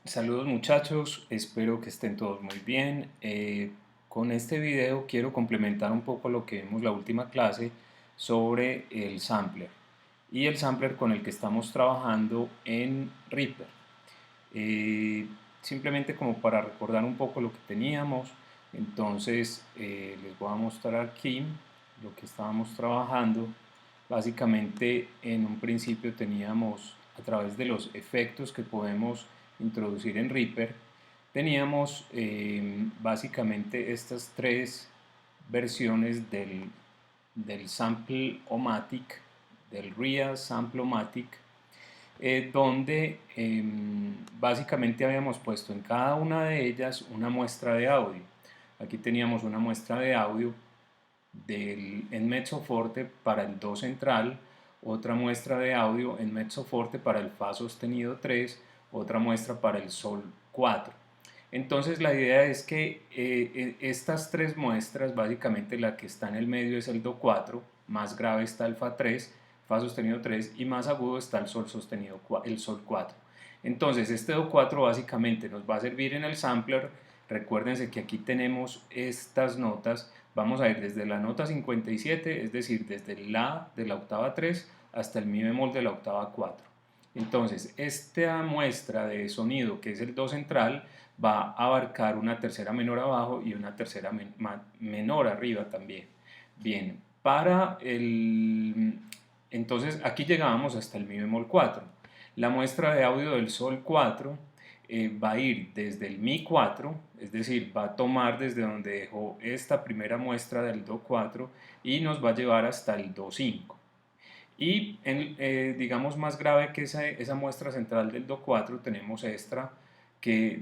Saludos muchachos, espero que estén todos muy bien. Con este video quiero complementar un poco lo que vimos la última clase sobre el sampler y el sampler con el que estamos trabajando en Reaper. Eh, Simplemente como para recordar un poco lo que teníamos, entonces les voy a mostrar aquí lo que estábamos trabajando. Básicamente en un principio teníamos, a través de los efectos que podemos introducir en Reaper, teníamos básicamente estas tres versiones del Sample-O-Matic, del Real Sample-O-Matic, donde básicamente habíamos puesto en cada una de ellas una muestra de audio. Aquí teníamos una muestra de audio en mezzo forte para el do central, otra muestra de audio en mezzo forte para el fa sostenido 3, otra muestra para el sol 4. Entonces la idea es que estas tres muestras, básicamente la que está en el medio es el do 4, más grave está el fa 3, fa sostenido 3 y más agudo está el sol sostenido, el sol 4. Entonces este do 4 básicamente nos va a servir en el sampler. Recuérdense que aquí tenemos estas notas. Vamos a ir desde la nota 57, es decir, desde el la de la octava 3 hasta el mi bemol de la octava 4. Entonces, esta muestra de sonido, que es el do central, va a abarcar una tercera menor abajo y una tercera menor arriba también. Bien, entonces aquí llegábamos hasta el mi bemol 4. La muestra de audio del sol 4 va a ir desde el mi 4, es decir, va a tomar desde donde dejó esta primera muestra del do 4 y nos va a llevar hasta el do 5. Y digamos más grave que esa muestra central del do 4 tenemos esta que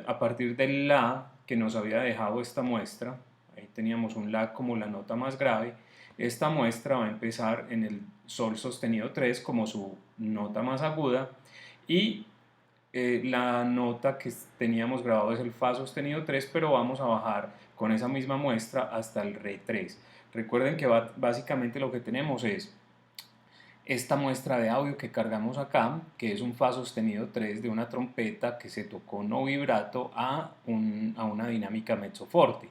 a partir del la que nos había dejado esta muestra, ahí teníamos un la como la nota más grave. Esta muestra va a empezar en el sol sostenido 3 como su nota más aguda y la nota que teníamos grabado es el fa sostenido 3, pero vamos a bajar con esa misma muestra hasta el re 3. Recuerden que básicamente lo que tenemos es esta muestra de audio que cargamos acá, que es un fa sostenido 3 de una trompeta que se tocó no vibrato a una dinámica mezzoforte.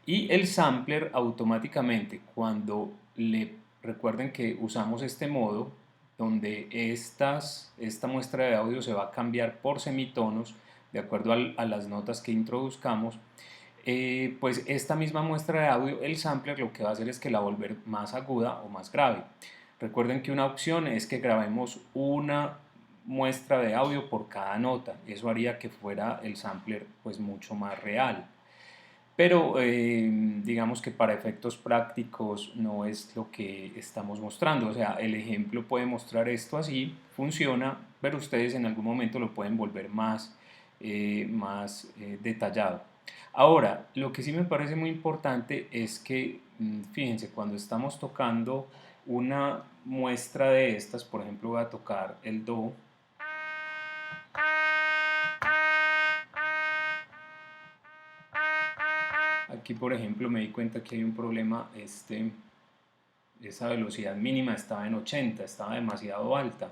Y el sampler automáticamente, recuerden que usamos este modo, donde esta muestra de audio se va a cambiar por semitonos, de acuerdo a las notas que introduzcamos. Pues esta misma muestra de audio, el sampler lo que va a hacer es que la va a volver más aguda o más grave. Recuerden que una opción es que grabemos una muestra de audio por cada nota. Eso haría que fuera el sampler pues mucho más real. Pero digamos que para efectos prácticos no es lo que estamos mostrando. O sea, el ejemplo puede mostrar esto así, funciona, pero ustedes en algún momento lo pueden volver más detallado. Ahora, lo que sí me parece muy importante es que, fíjense, cuando estamos tocando una muestra de estas, por ejemplo, voy a tocar el do. Aquí, por ejemplo, me di cuenta que hay un problema. Esa velocidad mínima estaba en 80, estaba demasiado alta.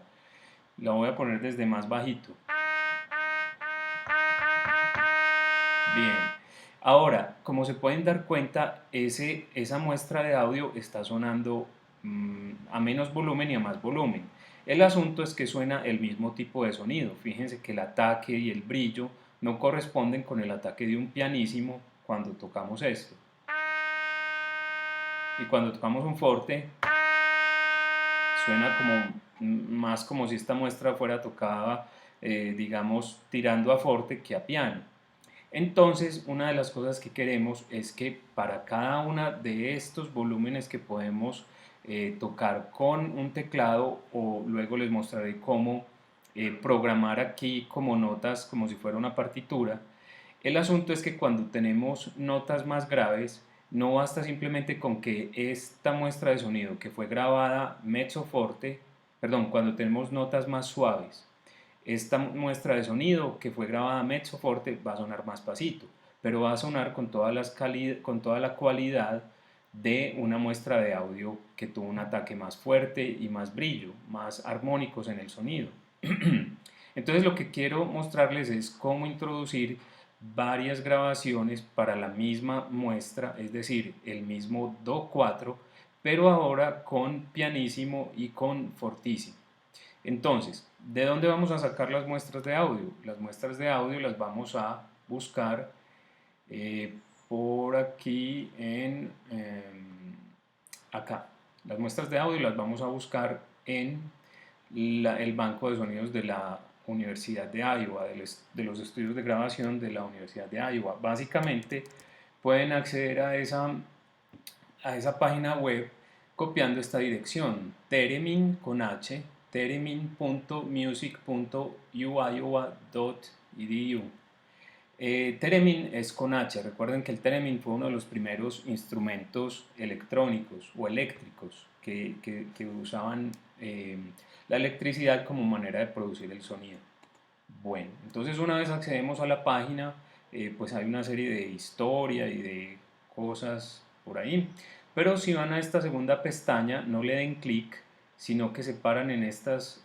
La voy a poner desde más bajito. Bien. Ahora, como se pueden dar cuenta, esa muestra de audio está sonando a menos volumen y a más volumen. El asunto es que suena el mismo tipo de sonido. Fíjense que el ataque y el brillo no corresponden con el ataque de un pianísimo cuando tocamos esto. Y cuando tocamos un forte, suena más como si esta muestra fuera tocada, digamos, tirando a forte que a piano. Entonces, una de las cosas que queremos es que para cada una de estos volúmenes que podemos tocar con un teclado, o luego les mostraré cómo programar aquí como notas, como si fuera una partitura. El asunto es que cuando tenemos notas más graves, no basta simplemente con que esta muestra de sonido que fue grabada mezzo forte, perdón, cuando tenemos notas más suaves, esta muestra de sonido que fue grabada mezzo forte va a sonar más pasito, pero va a sonar con con toda la cualidad de una muestra de audio que tuvo un ataque más fuerte y más brillo, más armónicos en el sonido. Entonces lo que quiero mostrarles es cómo introducir varias grabaciones para la misma muestra, es decir, el mismo Do 4, pero ahora con pianísimo y con fortísimo. Entonces, ¿de dónde vamos a sacar las muestras de audio? Las muestras de audio las vamos a buscar eh, por aquí acá. Las muestras de audio las vamos a buscar en el banco de sonidos de la Universidad de Iowa, de los estudios de grabación de la Universidad de Iowa. Básicamente pueden acceder a esa página web copiando esta dirección, Theremin con H, theremin.music.uiowa.edu. Theremin es con H. Recuerden que el Theremin fue uno de los primeros instrumentos electrónicos o eléctricos que usaban la electricidad como manera de producir el sonido. Bueno, entonces una vez accedemos a la página, pues hay una serie de historia y de cosas por ahí. Pero si van a esta segunda pestaña, no le den clic, sino que se paran en estas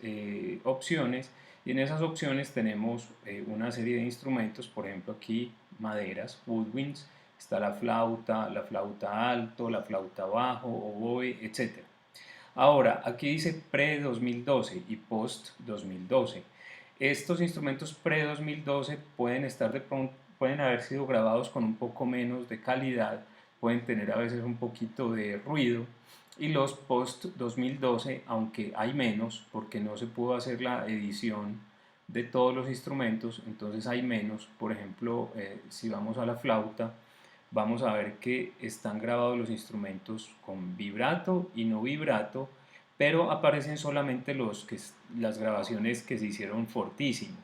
opciones y en esas opciones tenemos una serie de instrumentos, por ejemplo aquí maderas, woodwinds, está la flauta alto, la flauta bajo, oboe, etc. Ahora, aquí dice pre-2012 y post-2012. Estos instrumentos pre-2012 pueden haber sido grabados con un poco menos de calidad, pueden tener a veces un poquito de ruido, y los post-2012, aunque hay menos, porque no se pudo hacer la edición de todos los instrumentos, entonces hay menos. Por ejemplo, si vamos a la flauta, vamos a ver que están grabados los instrumentos con vibrato y no vibrato, pero aparecen solamente las grabaciones que se hicieron fortísimo.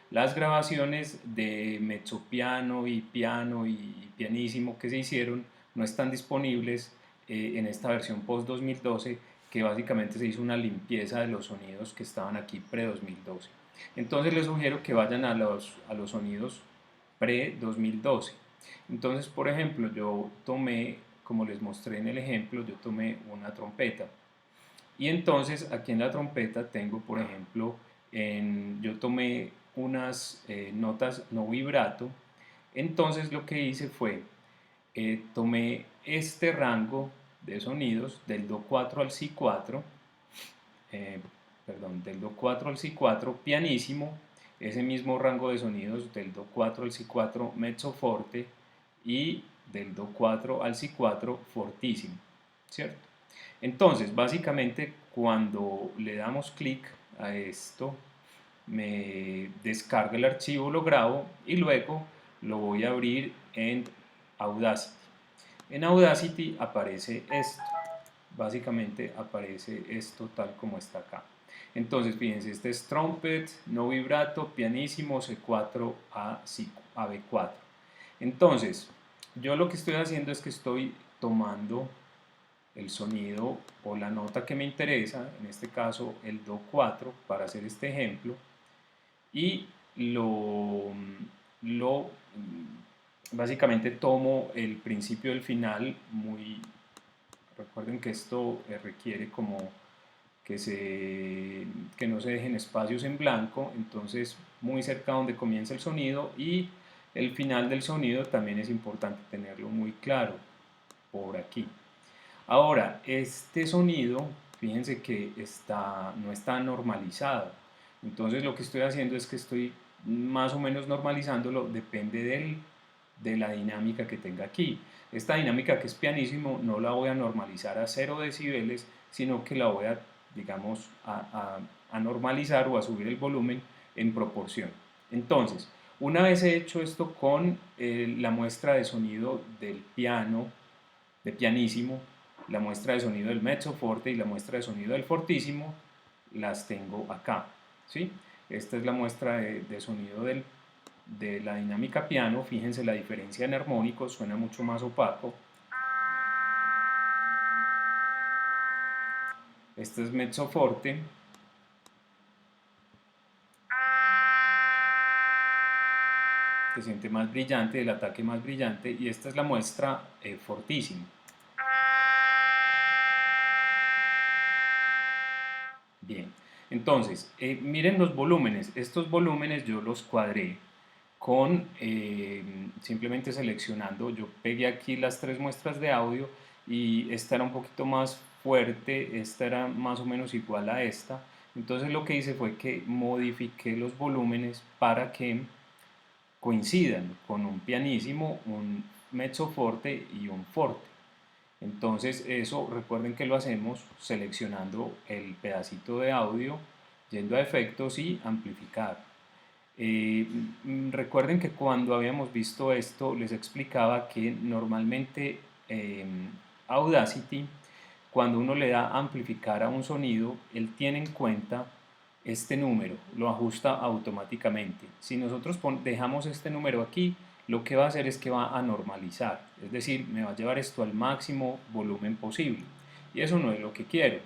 Las grabaciones de mezzopiano y piano y pianísimo que se hicieron no están disponibles en esta versión post 2012, que básicamente se hizo una limpieza de los sonidos que estaban aquí pre 2012. Entonces les sugiero que vayan a los sonidos pre 2012. Entonces, por ejemplo, yo tomé, como les mostré en el ejemplo, yo tomé una trompeta. Y entonces aquí en la trompeta tengo, por ejemplo, yo tomé unas notas no vibrato. Entonces lo que hice fue, tomé este rango de sonidos del Do 4 al Si 4, eh, perdón, del Do 4 al Si 4 pianísimo, ese mismo rango de sonidos del Do 4 al Si 4 mezzo forte y del Do 4 al Si 4 fortísimo, ¿cierto? Entonces, básicamente, cuando le damos clic a esto, me descarga el archivo, lo grabo y luego lo voy a abrir en Audacity. En Audacity aparece esto, básicamente aparece esto tal como está acá. Entonces, fíjense, este es trumpet, no vibrato, pianísimo, C4 a B4. Entonces, yo lo que estoy haciendo es que estoy tomando el sonido o la nota que me interesa, en este caso el Do 4 para hacer este ejemplo, y lo básicamente tomo el principio del final recuerden que esto requiere como que no se dejen espacios en blanco, entonces muy cerca donde comienza el sonido, y el final del sonido también es importante tenerlo muy claro, por aquí. Ahora, este sonido, fíjense que no está normalizado. Entonces lo que estoy haciendo es que estoy más o menos normalizándolo, depende de la dinámica que tenga aquí. Esta dinámica que es pianísimo no la voy a normalizar a 0 decibeles, sino que la voy a, digamos, a normalizar o a subir el volumen en proporción. Entonces, una vez he hecho esto con la muestra de sonido del piano, de pianísimo, la muestra de sonido del mezzo forte y la muestra de sonido del fortísimo, las tengo acá, ¿sí? Esta es la muestra de sonido de la dinámica piano. Fíjense la diferencia en armónicos, suena mucho más opaco. Este es mezzo forte. Se siente más brillante, el ataque más brillante, y esta es la muestra fortísimo. Bien, Entonces, miren los volúmenes. Estos volúmenes yo los cuadré con simplemente seleccionando. Yo pegué aquí las tres muestras de audio y esta era un poquito más fuerte, esta era más o menos igual a esta. Entonces lo que hice fue que modifiqué los volúmenes para que coincidan con un pianissimo, un mezzo forte y un forte. Entonces eso recuerden que lo hacemos seleccionando el pedacito de audio, yendo a efectos y amplificar. Recuerden que cuando habíamos visto esto les explicaba que normalmente Audacity, cuando uno le da amplificar a un sonido, él tiene en cuenta este número, lo ajusta automáticamente. Si nosotros dejamos este número aquí, lo que va a hacer es que va a normalizar, es decir, me va a llevar esto al máximo volumen posible. Y eso no es lo que quiero.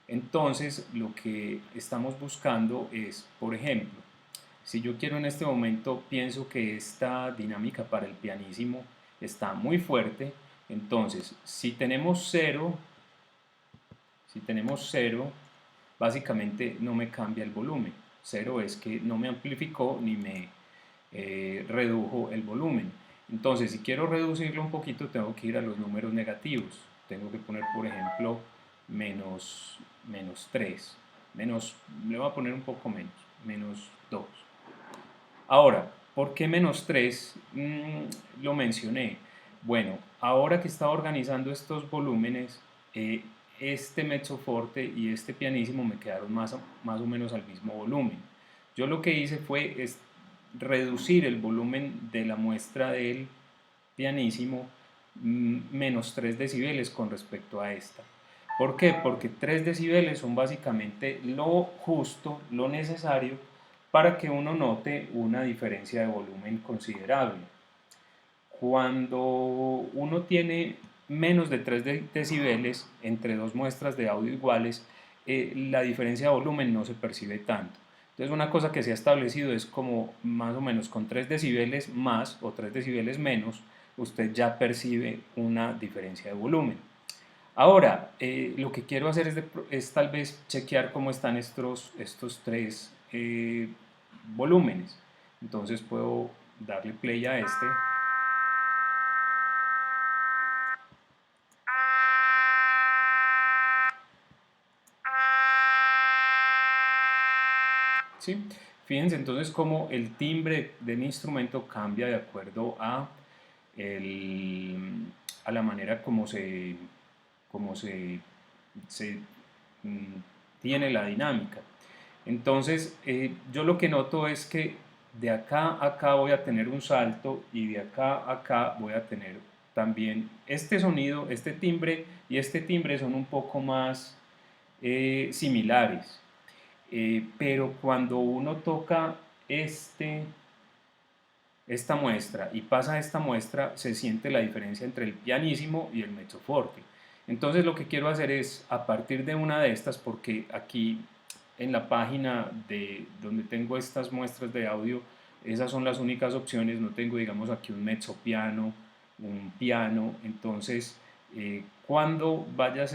Entonces, lo que estamos buscando es, por ejemplo, si yo quiero en este momento, pienso que esta dinámica para el pianísimo está muy fuerte, entonces si tenemos cero, básicamente no me cambia el volumen. Cero es que no me amplificó ni me redujo el volumen. Entonces, si quiero reducirlo un poquito, tengo que ir a los números negativos. Tengo que poner, por ejemplo, menos 3. Le voy a poner un poco menos, menos 2. Ahora, ¿por qué menos 3? Lo mencioné. Bueno, ahora que estaba organizando estos volúmenes, este mezzo forte y este pianísimo me quedaron más o menos al mismo volumen. Yo lo que hice fue reducir el volumen de la muestra del pianísimo menos 3 decibeles con respecto a esta. ¿Por qué? Porque 3 decibeles son básicamente lo justo, lo necesario para que uno note una diferencia de volumen considerable. Cuando uno tiene menos de 3 decibeles entre dos muestras de audio iguales, la diferencia de volumen no se percibe tanto. Entonces una cosa que se ha establecido es como más o menos con 3 decibeles más o 3 decibeles menos, usted ya percibe una diferencia de volumen. Ahora, lo que quiero hacer es tal vez chequear cómo están estos tres volúmenes. Entonces puedo darle play a este. ¿Sí? Fíjense entonces cómo el timbre del instrumento cambia de acuerdo a la manera como se tiene la dinámica. Entonces, yo lo que noto es que de acá a acá voy a tener un salto y de acá a acá voy a tener también este sonido, este timbre y este timbre son un poco más similares. Pero cuando uno toca esta muestra y pasa a esta muestra, se siente la diferencia entre el pianísimo y el mezzo forte. Entonces lo que quiero hacer es, a partir de una de estas, porque aquí en la página de donde tengo estas muestras de audio, esas son las únicas opciones, no tengo digamos aquí un mezzo piano, un piano, entonces cuando vaya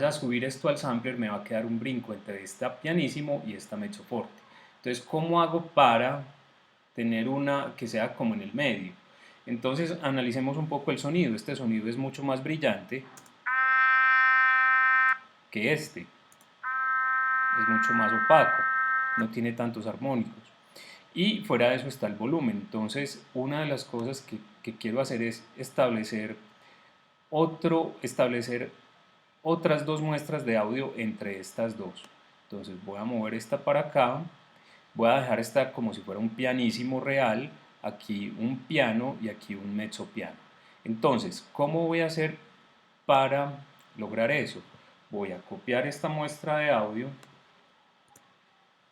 a subir esto al sampler me va a quedar un brinco entre esta pianísimo y esta mezzo forte. Entonces, ¿cómo hago para tener una que sea como en el medio? Entonces, analicemos un poco el sonido. Este sonido es mucho más brillante que este. Es mucho más opaco, no tiene tantos armónicos. Y fuera de eso está el volumen. Entonces, una de las cosas que quiero hacer es establecer otras dos muestras de audio entre estas dos. Entonces voy a mover esta para acá, voy a dejar esta como si fuera un pianísimo real, aquí un piano y aquí un mezzo piano. Entonces, ¿cómo voy a hacer para lograr eso? Voy a copiar esta muestra de audio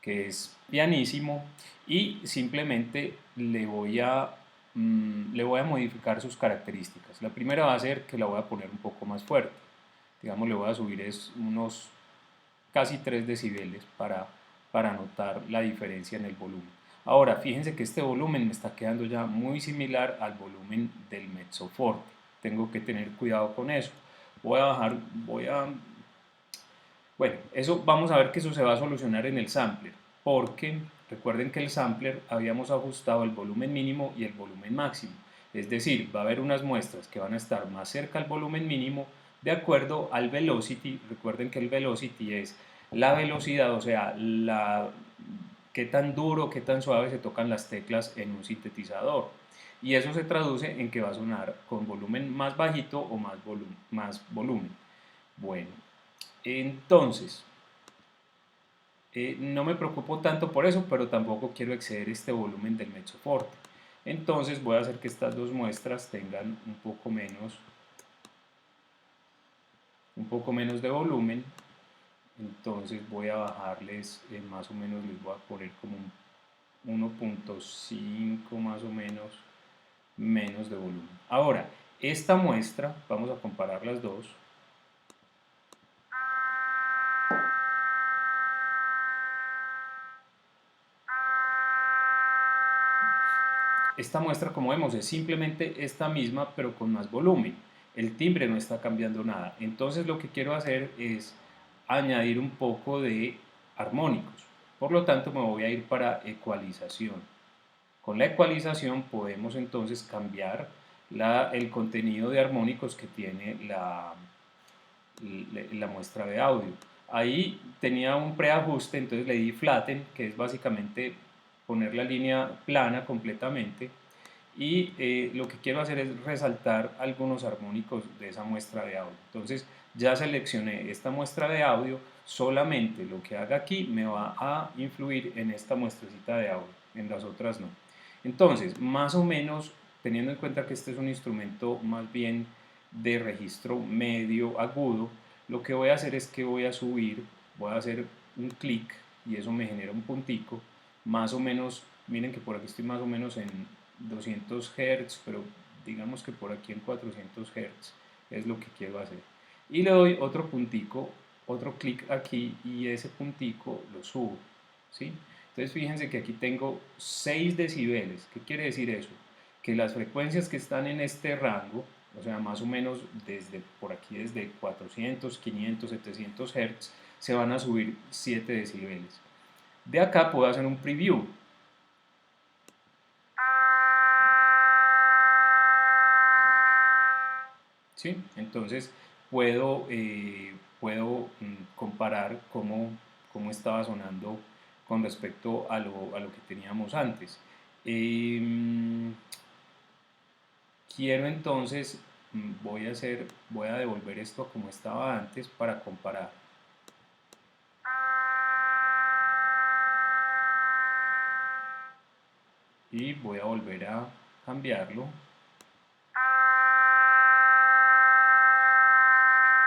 que es pianísimo y simplemente le voy a modificar sus características. La primera va a ser que la voy a poner un poco más fuerte, digamos le voy a subir unos casi 3 decibeles para notar la diferencia en el volumen. Ahora, fíjense que este volumen me está quedando ya muy similar al volumen del mezzo forte. Tengo que tener cuidado con eso. Voy a Bueno, eso vamos a ver que eso se va a solucionar en el sampler, porque recuerden que el sampler habíamos ajustado el volumen mínimo y el volumen máximo. Es decir, va a haber unas muestras que van a estar más cerca al volumen mínimo de acuerdo al velocity. Recuerden que el velocity es la velocidad, o sea, qué tan duro, qué tan suave se tocan las teclas en un sintetizador. Y eso se traduce en que va a sonar con volumen más bajito o más volumen. Bueno, entonces, no me preocupo tanto por eso, pero tampoco quiero exceder este volumen del mezzoforte. Entonces voy a hacer que estas dos muestras tengan un poco menos de volumen. Entonces voy a bajarles, más o menos les voy a poner como un 1.5 más o menos de volumen. Ahora, esta muestra, vamos a comparar las dos. Esta muestra, como vemos, es simplemente esta misma, pero con más volumen. El timbre no está cambiando nada. Entonces lo que quiero hacer es añadir un poco de armónicos. Por lo tanto, me voy a ir para ecualización. Con la ecualización podemos entonces cambiar el contenido de armónicos que tiene la muestra de audio. Ahí tenía un preajuste, entonces le di flatten, que es básicamente poner la línea plana completamente, y lo que quiero hacer es resaltar algunos armónicos de esa muestra de audio. Entonces ya seleccioné esta muestra de audio, solamente lo que haga aquí me va a influir en esta muestrecita de audio, en las otras no. Entonces, más o menos, teniendo en cuenta que este es un instrumento más bien de registro medio agudo, lo que voy a hacer es que voy a subir, voy a hacer un clic y eso me genera un puntico, más o menos, miren que por aquí estoy más o menos en 200 Hz, pero digamos que por aquí en 400 Hz es lo que quiero hacer. Y le doy otro puntico, otro clic aquí y ese puntico lo subo, ¿sí? Entonces fíjense que aquí tengo 6 decibeles. ¿Qué quiere decir eso? Que las frecuencias que están en este rango, o sea, más o menos desde por aquí, desde 400, 500, 700 Hz, se van a subir 7 decibeles. De acá puedo hacer un preview. ¿Sí? Entonces puedo comparar cómo estaba sonando con respecto a lo que teníamos antes. Eh, Quiero entonces, voy a devolver esto como estaba antes para comparar. Y voy a volver a cambiarlo.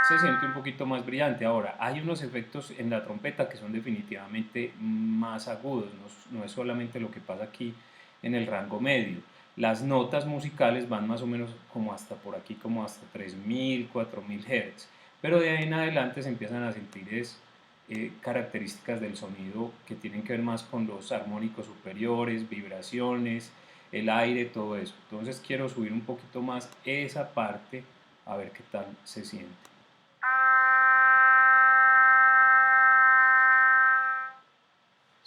Se siente un poquito más brillante. Ahora, hay unos efectos en la trompeta que son definitivamente más agudos, no es solamente lo que pasa aquí en el rango medio. Las notas musicales van más o menos como hasta por aquí, como hasta 3000, 4000 Hz, pero de ahí en adelante se empiezan a sentir características del sonido que tienen que ver más con los armónicos superiores, vibraciones, el aire, todo eso. Entonces quiero subir un poquito más esa parte a ver qué tal se siente.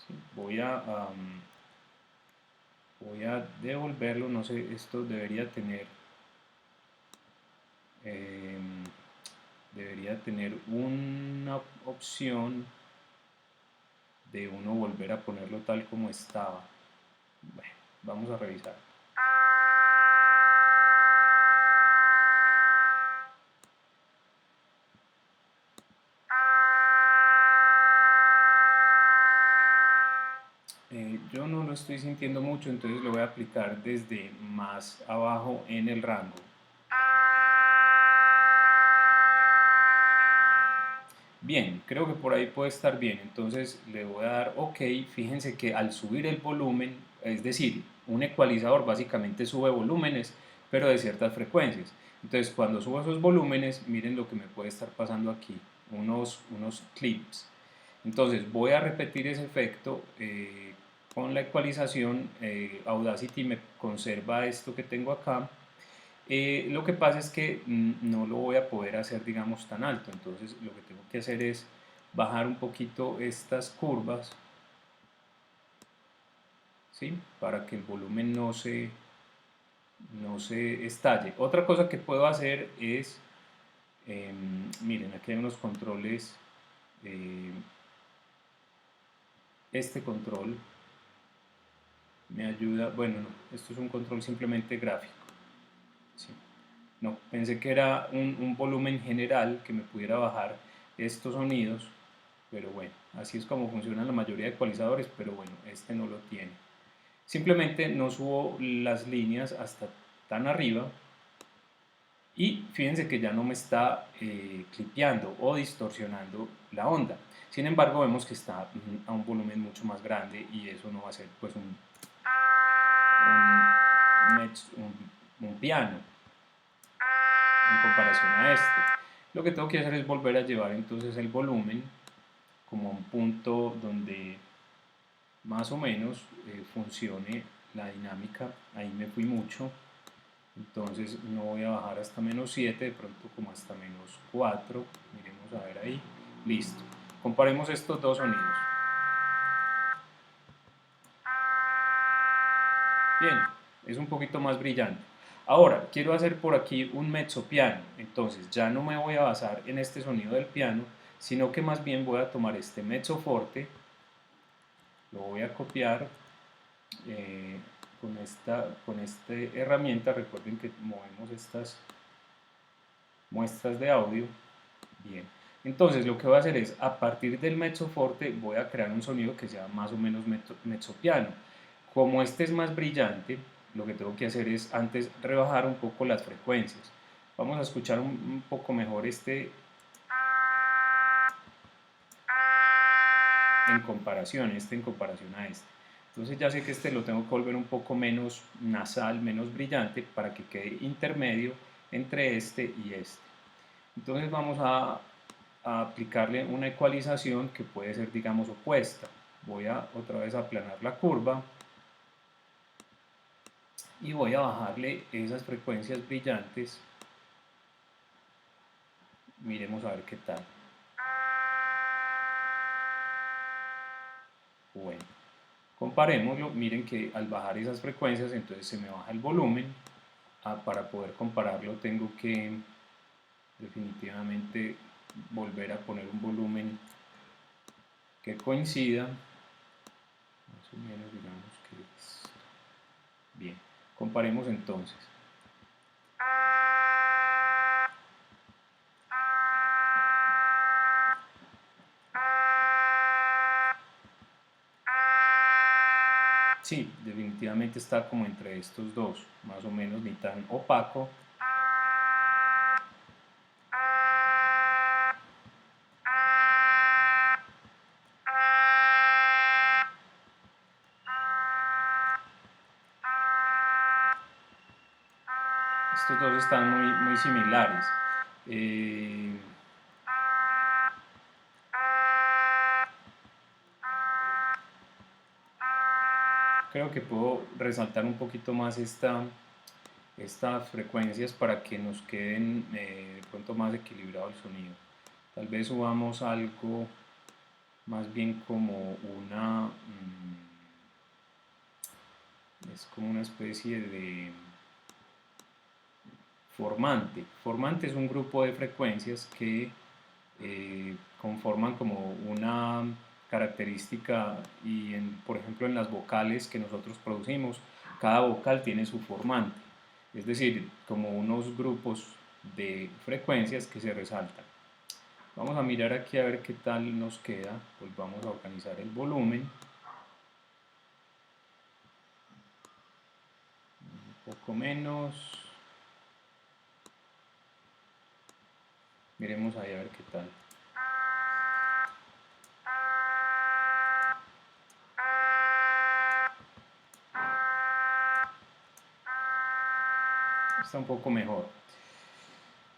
Sí, voy a devolverlo, no sé, esto eh, debería tener una opción de uno volver a ponerlo tal como estaba. Bueno, vamos a revisar. Yo no lo estoy sintiendo mucho, entonces lo voy a aplicar desde más abajo en el rango. Bien, creo que por ahí puede estar bien, entonces le voy a dar OK. Fíjense que al subir el volumen, es decir, un ecualizador básicamente sube volúmenes, pero de ciertas frecuencias. Entonces cuando subo esos volúmenes, miren lo que me puede estar pasando aquí, unos clips. Entonces voy a repetir ese efecto con la ecualización. Audacity me conserva esto que tengo acá. Lo que pasa es que no lo voy a poder hacer, digamos, tan alto. Entonces lo que tengo que hacer es bajar un poquito estas curvas, ¿sí? Para que el volumen no se estalle. Otra cosa que puedo hacer es, miren, aquí hay unos controles, eh, este control me ayuda, bueno, no, esto es un control simplemente gráfico, ¿sí? No, pensé que era un volumen general que me pudiera bajar estos sonidos, pero bueno, así es como funcionan la mayoría de ecualizadores, pero bueno, este no lo tiene. Simplemente no subo las líneas hasta tan arriba y fíjense que ya no me está clipeando o distorsionando la onda. Sin embargo, vemos que está a un volumen mucho más grande y eso no va a ser pues un piano en comparación a este. Lo que tengo que hacer es volver a llevar entonces el volumen como a un punto donde más o menos funcione la dinámica. Ahí me fui mucho, entonces no voy a bajar hasta -7, de pronto como hasta -4, miremos a ver ahí, listo. Comparemos estos dos sonidos. Bien, es un poquito más brillante. Ahora, quiero hacer por aquí un mezzo piano, entonces ya no me voy a basar en este sonido del piano, sino que más bien voy a tomar este mezzo forte, lo voy a copiar con esta herramienta. Recuerden que movemos estas muestras de audio. Bien, entonces lo que voy a hacer es, a partir del mezzo forte, voy a crear un sonido que sea más o menos mezzo piano. Como este es más brillante, lo que tengo que hacer es antes rebajar un poco las frecuencias. Vamos a escuchar un poco mejor este en comparación a este. Entonces ya sé que este lo tengo que volver un poco menos nasal, menos brillante, para que quede intermedio entre este y este. Entonces vamos a aplicarle una ecualización que puede ser, digamos, opuesta. Voy a otra vez aplanar la curva y voy a bajarle esas frecuencias brillantes. Miremos a ver qué tal. Bueno, comparémoslo. Miren que al bajar esas frecuencias, entonces se me baja el volumen. Para poder compararlo tengo que definitivamente volver a poner un volumen que coincida, más o menos, digamos que es bien. Comparemos entonces. Sí, definitivamente está como entre estos dos, más o menos, ni tan opaco. Estos dos están muy similares. Creo que puedo resaltar un poquito más estas frecuencias para que nos queden de pronto más equilibrado el sonido. Tal vez subamos algo más bien como es como una especie de formante. Formante es un grupo de frecuencias que conforman como una característica y por ejemplo en las vocales que nosotros producimos, cada vocal tiene su formante, es decir, como unos grupos de frecuencias que se resaltan. Vamos a mirar aquí a ver qué tal nos queda. Pues vamos a organizar el volumen un poco menos. Miremos ahí a ver qué tal. Está un poco mejor.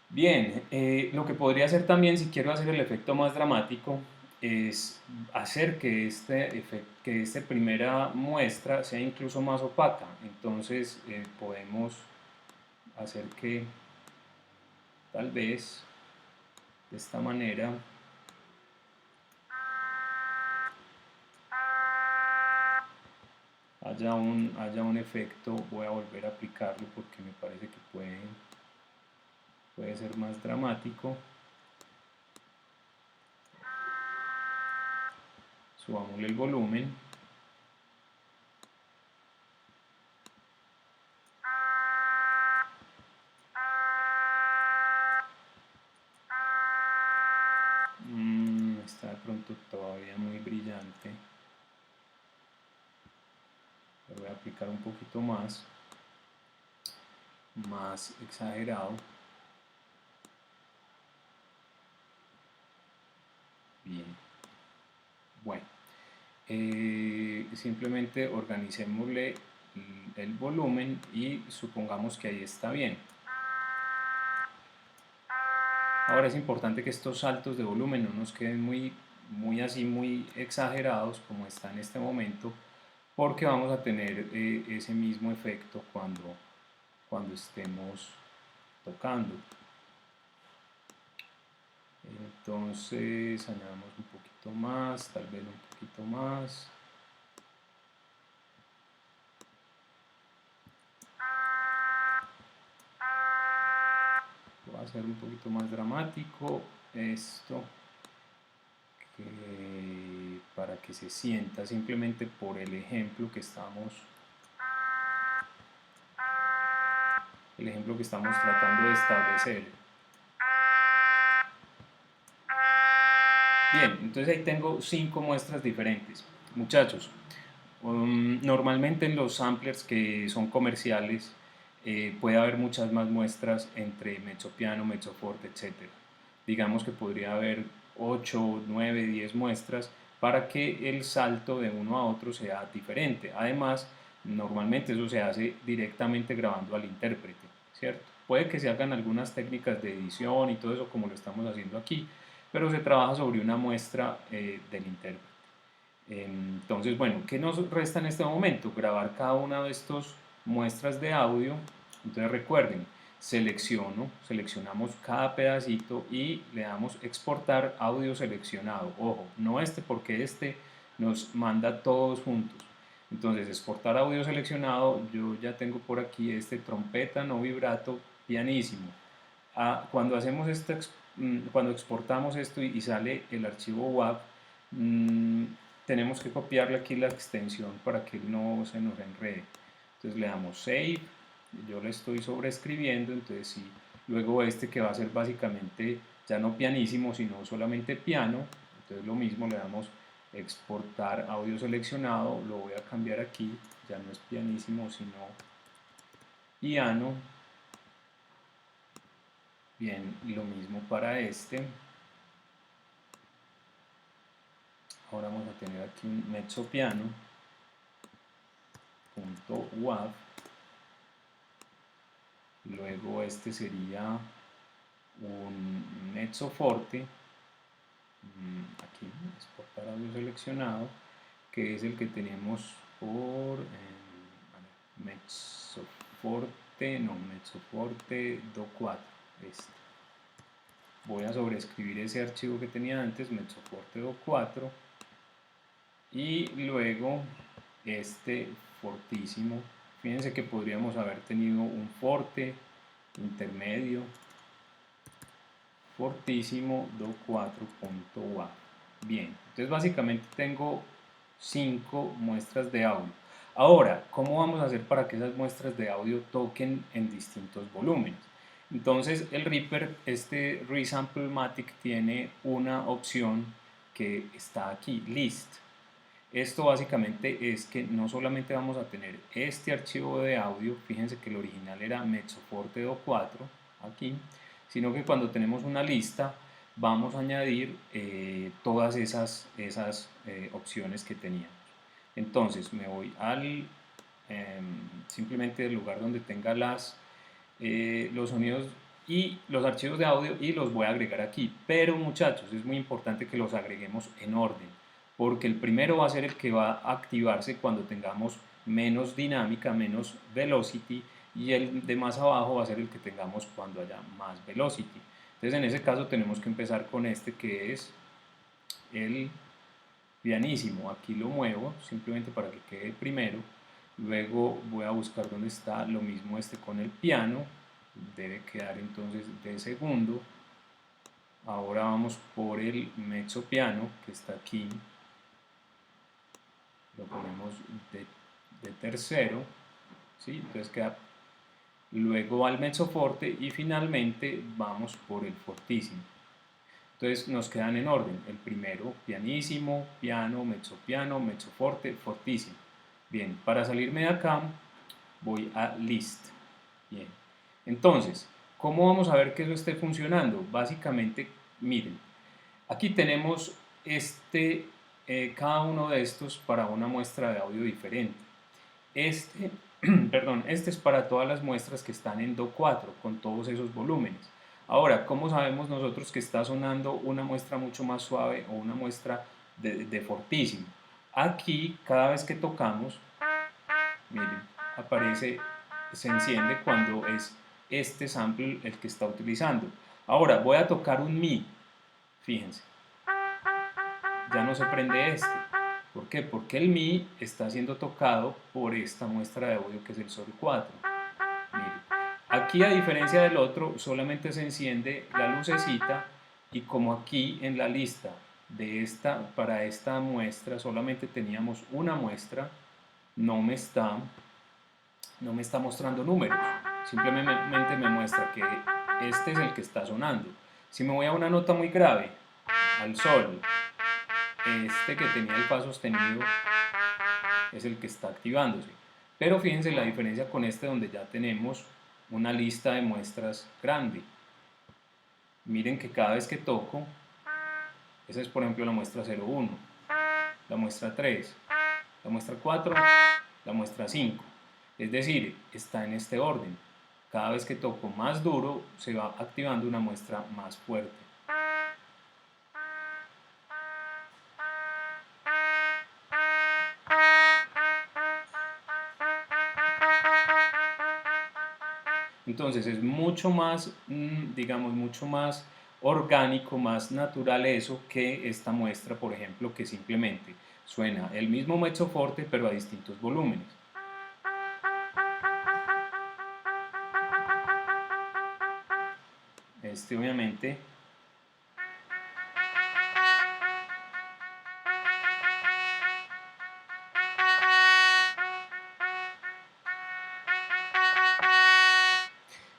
Bien, lo que podría hacer también, si quiero hacer el efecto más dramático, es hacer que esta primera muestra sea incluso más opaca. Entonces podemos hacer que tal vez de esta manera haya un efecto, voy a volver a aplicarlo porque me parece que puede ser más dramático. Subámosle el volumen. Está de pronto todavía muy brillante. Lo voy a aplicar un poquito más exagerado. Bien. Bueno. Simplemente organicémosle el volumen y supongamos que ahí está bien. Ahora es importante que estos saltos de volumen no nos queden muy exagerados como está en este momento, porque vamos a tener ese mismo efecto cuando estemos tocando. Entonces añadamos un poquito más, tal vez un poquito más. Voy a hacer un poquito más dramático esto, para que se sienta simplemente por el ejemplo que estamos tratando de establecer. Bien, entonces ahí tengo 5 muestras diferentes. Muchachos, normalmente en los samplers que son comerciales puede haber muchas más muestras entre mezzopiano, mezzoforte, etc. Digamos que podría haber 8, 9, 10 muestras para que el salto de uno a otro sea diferente. Además, normalmente eso se hace directamente grabando al intérprete, ¿cierto? Puede que se hagan algunas técnicas de edición y todo eso como lo estamos haciendo aquí, pero se trabaja sobre una muestra del intérprete. Entonces, bueno, ¿qué nos resta en este momento? Grabar cada una de estas muestras de audio. Entonces recuerden, seleccionamos cada pedacito y le damos exportar audio seleccionado. Ojo, no este porque este nos manda todos juntos. Entonces, exportar audio seleccionado, yo ya tengo por aquí este trompeta, no vibrato, pianísimo. Cuando hacemos cuando exportamos esto y sale el archivo WAV, tenemos que copiarle aquí la extensión para que no se nos enrede. Entonces le damos Save, yo le estoy sobreescribiendo, entonces sí, luego este que va a ser básicamente ya no pianísimo, sino solamente piano, entonces lo mismo le damos exportar audio seleccionado, lo voy a cambiar aquí, ya no es pianísimo, sino piano. Bien, lo mismo para este. Ahora vamos a tener aquí un mezzopiano.wav. Luego este sería un mezzoforte. Aquí, exportar audio seleccionado, que es el que tenemos por mezzoforte do 4. Este. Voy a sobreescribir ese archivo que tenía antes, mezzoforte do 4, y luego este fortísimo. Fíjense que podríamos haber tenido un forte, intermedio, fortísimo do 4.wav. Bien, entonces básicamente tengo 5 muestras de audio. Ahora, ¿cómo vamos a hacer para que esas muestras de audio toquen en distintos volúmenes? Entonces el Reaper, este Resamplematic, tiene una opción que está aquí, List. Esto básicamente es que no solamente vamos a tener este archivo de audio, fíjense que el original era mezzoforte do 4, aquí, sino que cuando tenemos una lista vamos a añadir todas esas opciones que teníamos. Entonces me voy simplemente al lugar donde tenga los sonidos y los archivos de audio y los voy a agregar aquí. Pero muchachos, es muy importante que los agreguemos en orden, porque el primero va a ser el que va a activarse cuando tengamos menos dinámica, menos velocity, y el de más abajo va a ser el que tengamos cuando haya más velocity. Entonces en ese caso tenemos que empezar con este que es el pianísimo. Aquí lo muevo simplemente para que quede primero, Luego voy a buscar dónde está lo mismo este con el piano, debe quedar entonces de segundo. Ahora vamos por el mezzo piano que está aquí, lo ponemos de tercero, ¿sí? Entonces queda, luego va el mezzo forte y finalmente vamos por el fortísimo. Entonces nos quedan en orden, el primero pianísimo, piano, mezzo forte, fortísimo. Bien, para salirme de acá voy a list. Bien, entonces, ¿cómo vamos a ver que eso esté funcionando? Básicamente, miren, aquí tenemos cada uno de estos para una muestra de audio diferente. Perdón, este es para todas las muestras que están en Do4 con todos esos volúmenes. Ahora, ¿cómo sabemos nosotros que está sonando una muestra mucho más suave o una muestra de fortísimo? Aquí, cada vez que tocamos, miren, aparece, se enciende cuando es este sample el que está utilizando. Ahora, voy a tocar un Mi, fíjense, ya no se prende este. ¿Por qué? Porque el Mi está siendo tocado por esta muestra de audio que es el Sol 4. Miren, aquí a diferencia del otro, solamente se enciende la lucecita y como aquí en la lista para esta muestra solamente teníamos una muestra, no me está mostrando números, simplemente me muestra que este es el que está sonando. Si me voy a una nota muy grave, al Sol, este que tenía el Fa sostenido es el que está activándose. Pero fíjense la diferencia con este donde ya tenemos una lista de muestras grande. Miren que cada vez que toco, esa es por ejemplo la muestra 01, la muestra 3, la muestra 4, la muestra 5. Es decir, está en este orden. Cada vez que toco más duro, se va activando una muestra más fuerte. Entonces es mucho más, digamos, mucho más orgánico, más natural eso que esta muestra, por ejemplo, que simplemente suena el mismo mezzo forte pero a distintos volúmenes. Este obviamente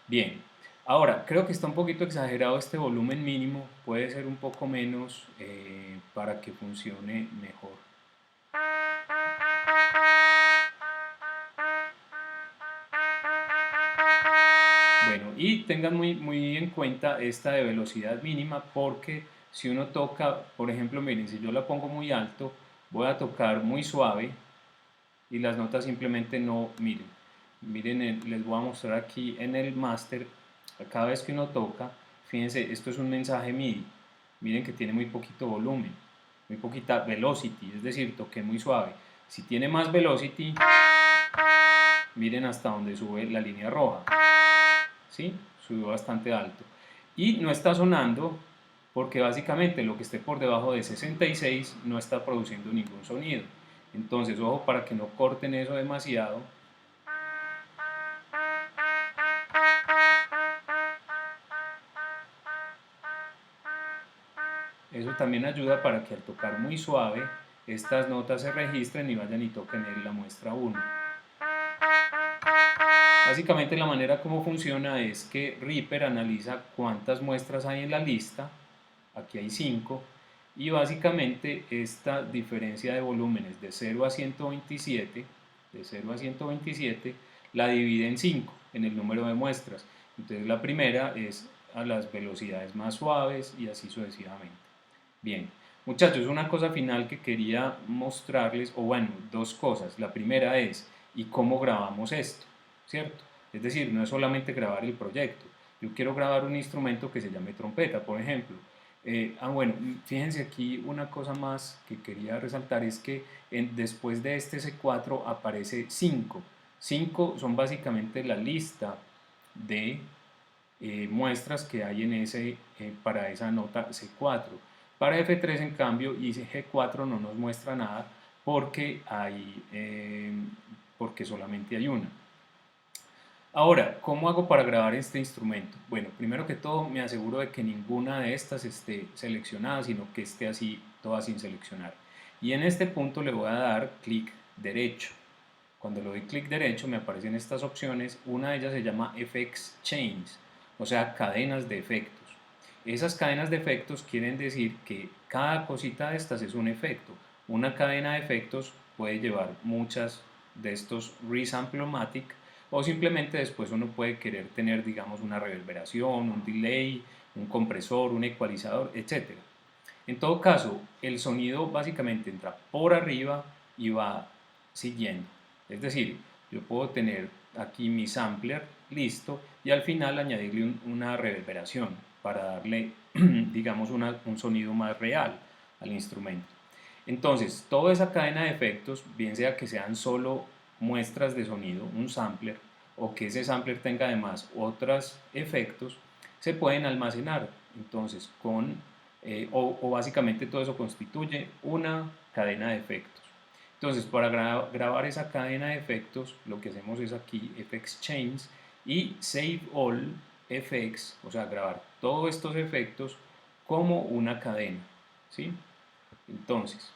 bien. Ahora, creo que está un poquito exagerado este volumen mínimo, puede ser un poco menos para que funcione mejor. Bueno, y tengan muy en cuenta esta de velocidad mínima porque si uno toca, por ejemplo, miren, si yo la pongo muy alto, voy a tocar muy suave y las notas simplemente no, miren, les voy a mostrar aquí en el máster, cada vez que uno toca, fíjense, esto es un mensaje MIDI, miren que tiene muy poquito volumen, muy poquita velocity, es decir, toqué muy suave. Si tiene más velocity, miren hasta donde sube la línea roja. ¿Sí? Subió bastante alto. Y no está sonando porque básicamente lo que esté por debajo de 66 no está produciendo ningún sonido. Entonces, ojo para que no corten eso demasiado. Eso también ayuda para que al tocar muy suave, estas notas se registren y vayan y toquen en la muestra 1. Básicamente la manera como funciona es que Reaper analiza cuántas muestras hay en la lista, aquí hay 5, y básicamente esta diferencia de volúmenes de 0 a 127, la divide en 5 en el número de muestras. Entonces la primera es a las velocidades más suaves y así sucesivamente. Bien, muchachos, una cosa final que quería mostrarles, o bueno, dos cosas. La primera es, ¿y cómo grabamos esto? ¿Cierto? Es decir, no es solamente grabar el proyecto. Yo quiero grabar un instrumento que se llame trompeta, por ejemplo. Bueno, fíjense aquí una cosa más que quería resaltar es que después de este C4 aparece 5. 5 son básicamente la lista de muestras que hay para esa nota C4. Para F3 en cambio y G4 no nos muestra nada porque hay, porque solamente hay una. Ahora, ¿cómo hago para grabar este instrumento? Bueno, primero que todo me aseguro de que ninguna de estas esté seleccionada, sino que esté así todas sin seleccionar. Y en este punto le voy a dar clic derecho. Cuando le doy clic derecho me aparecen estas opciones, una de ellas se llama FX Chains, o sea, cadenas de efectos. Esas cadenas de efectos quieren decir que cada cosita de estas es un efecto. Una cadena de efectos puede llevar muchas de estos Resample-O-Matic o simplemente después uno puede querer tener, digamos, una reverberación, un delay, un compresor, un ecualizador, etc. En todo caso, el sonido básicamente entra por arriba y va siguiendo. Es decir, yo puedo tener aquí mi sampler listo y al final añadirle una reverberación para darle, digamos, un sonido más real al instrumento. Entonces, toda esa cadena de efectos, bien sea que sean solo muestras de sonido, un sampler, o que ese sampler tenga además otros efectos, se pueden almacenar. Entonces, o básicamente todo eso constituye una cadena de efectos. Entonces, para grabar esa cadena de efectos, lo que hacemos es aquí FX Chains y Save All FX, o sea, grabar todos estos efectos como una cadena, ¿sí? Entonces,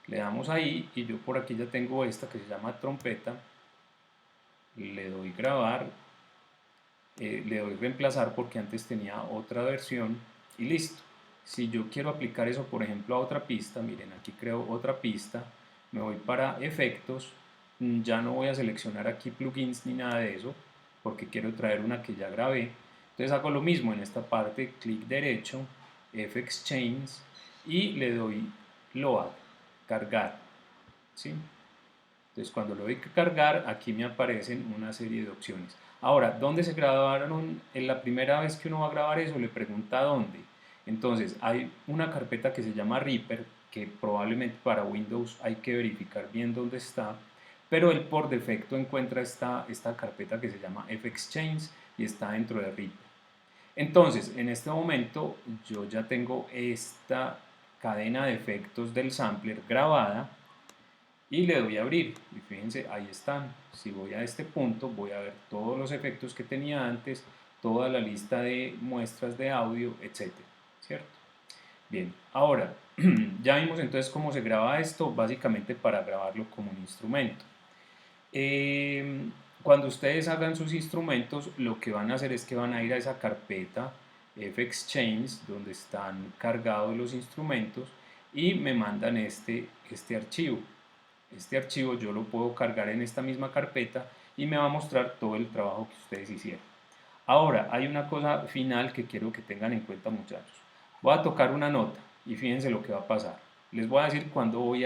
le damos ahí y yo por aquí ya tengo esta que se llama trompeta, le doy grabar, le doy reemplazar porque antes tenía otra versión y listo. Si yo quiero aplicar eso, por ejemplo, a otra pista, miren, aquí creo otra pista, me voy para efectos, ya no voy a seleccionar aquí plugins ni nada de eso, porque quiero traer una que ya grabé. Entonces hago lo mismo en esta parte, clic derecho, FX Chains y le doy Load, cargar, ¿sí? Entonces cuando lo doy que cargar, aquí me aparecen una serie de opciones. Ahora, ¿dónde se grabaron? En la primera vez que uno va a grabar eso, le pregunta dónde. Entonces, hay una carpeta que se llama Reaper, que probablemente para Windows hay que verificar bien dónde está, pero él por defecto encuentra esta carpeta que se llama FXChains y está dentro de Reaper. Entonces, en este momento yo ya tengo esta cadena de efectos del sampler grabada y le doy a abrir y fíjense, ahí están. Si voy a este punto voy a ver todos los efectos que tenía antes, toda la lista de muestras de audio, etcétera, ¿cierto? Bien, ahora ya vimos entonces cómo se graba esto, básicamente para grabarlo como un instrumento. Cuando ustedes hagan sus instrumentos, lo que van a hacer es que van a ir a esa carpeta FXChains donde están cargados los instrumentos y me mandan este archivo. Este archivo yo lo puedo cargar en esta misma carpeta y me va a mostrar todo el trabajo que ustedes hicieron. Ahora, hay una cosa final que quiero que tengan en cuenta, muchachos. Voy a tocar una nota y fíjense lo que va a pasar. Les voy a decir cuándo voy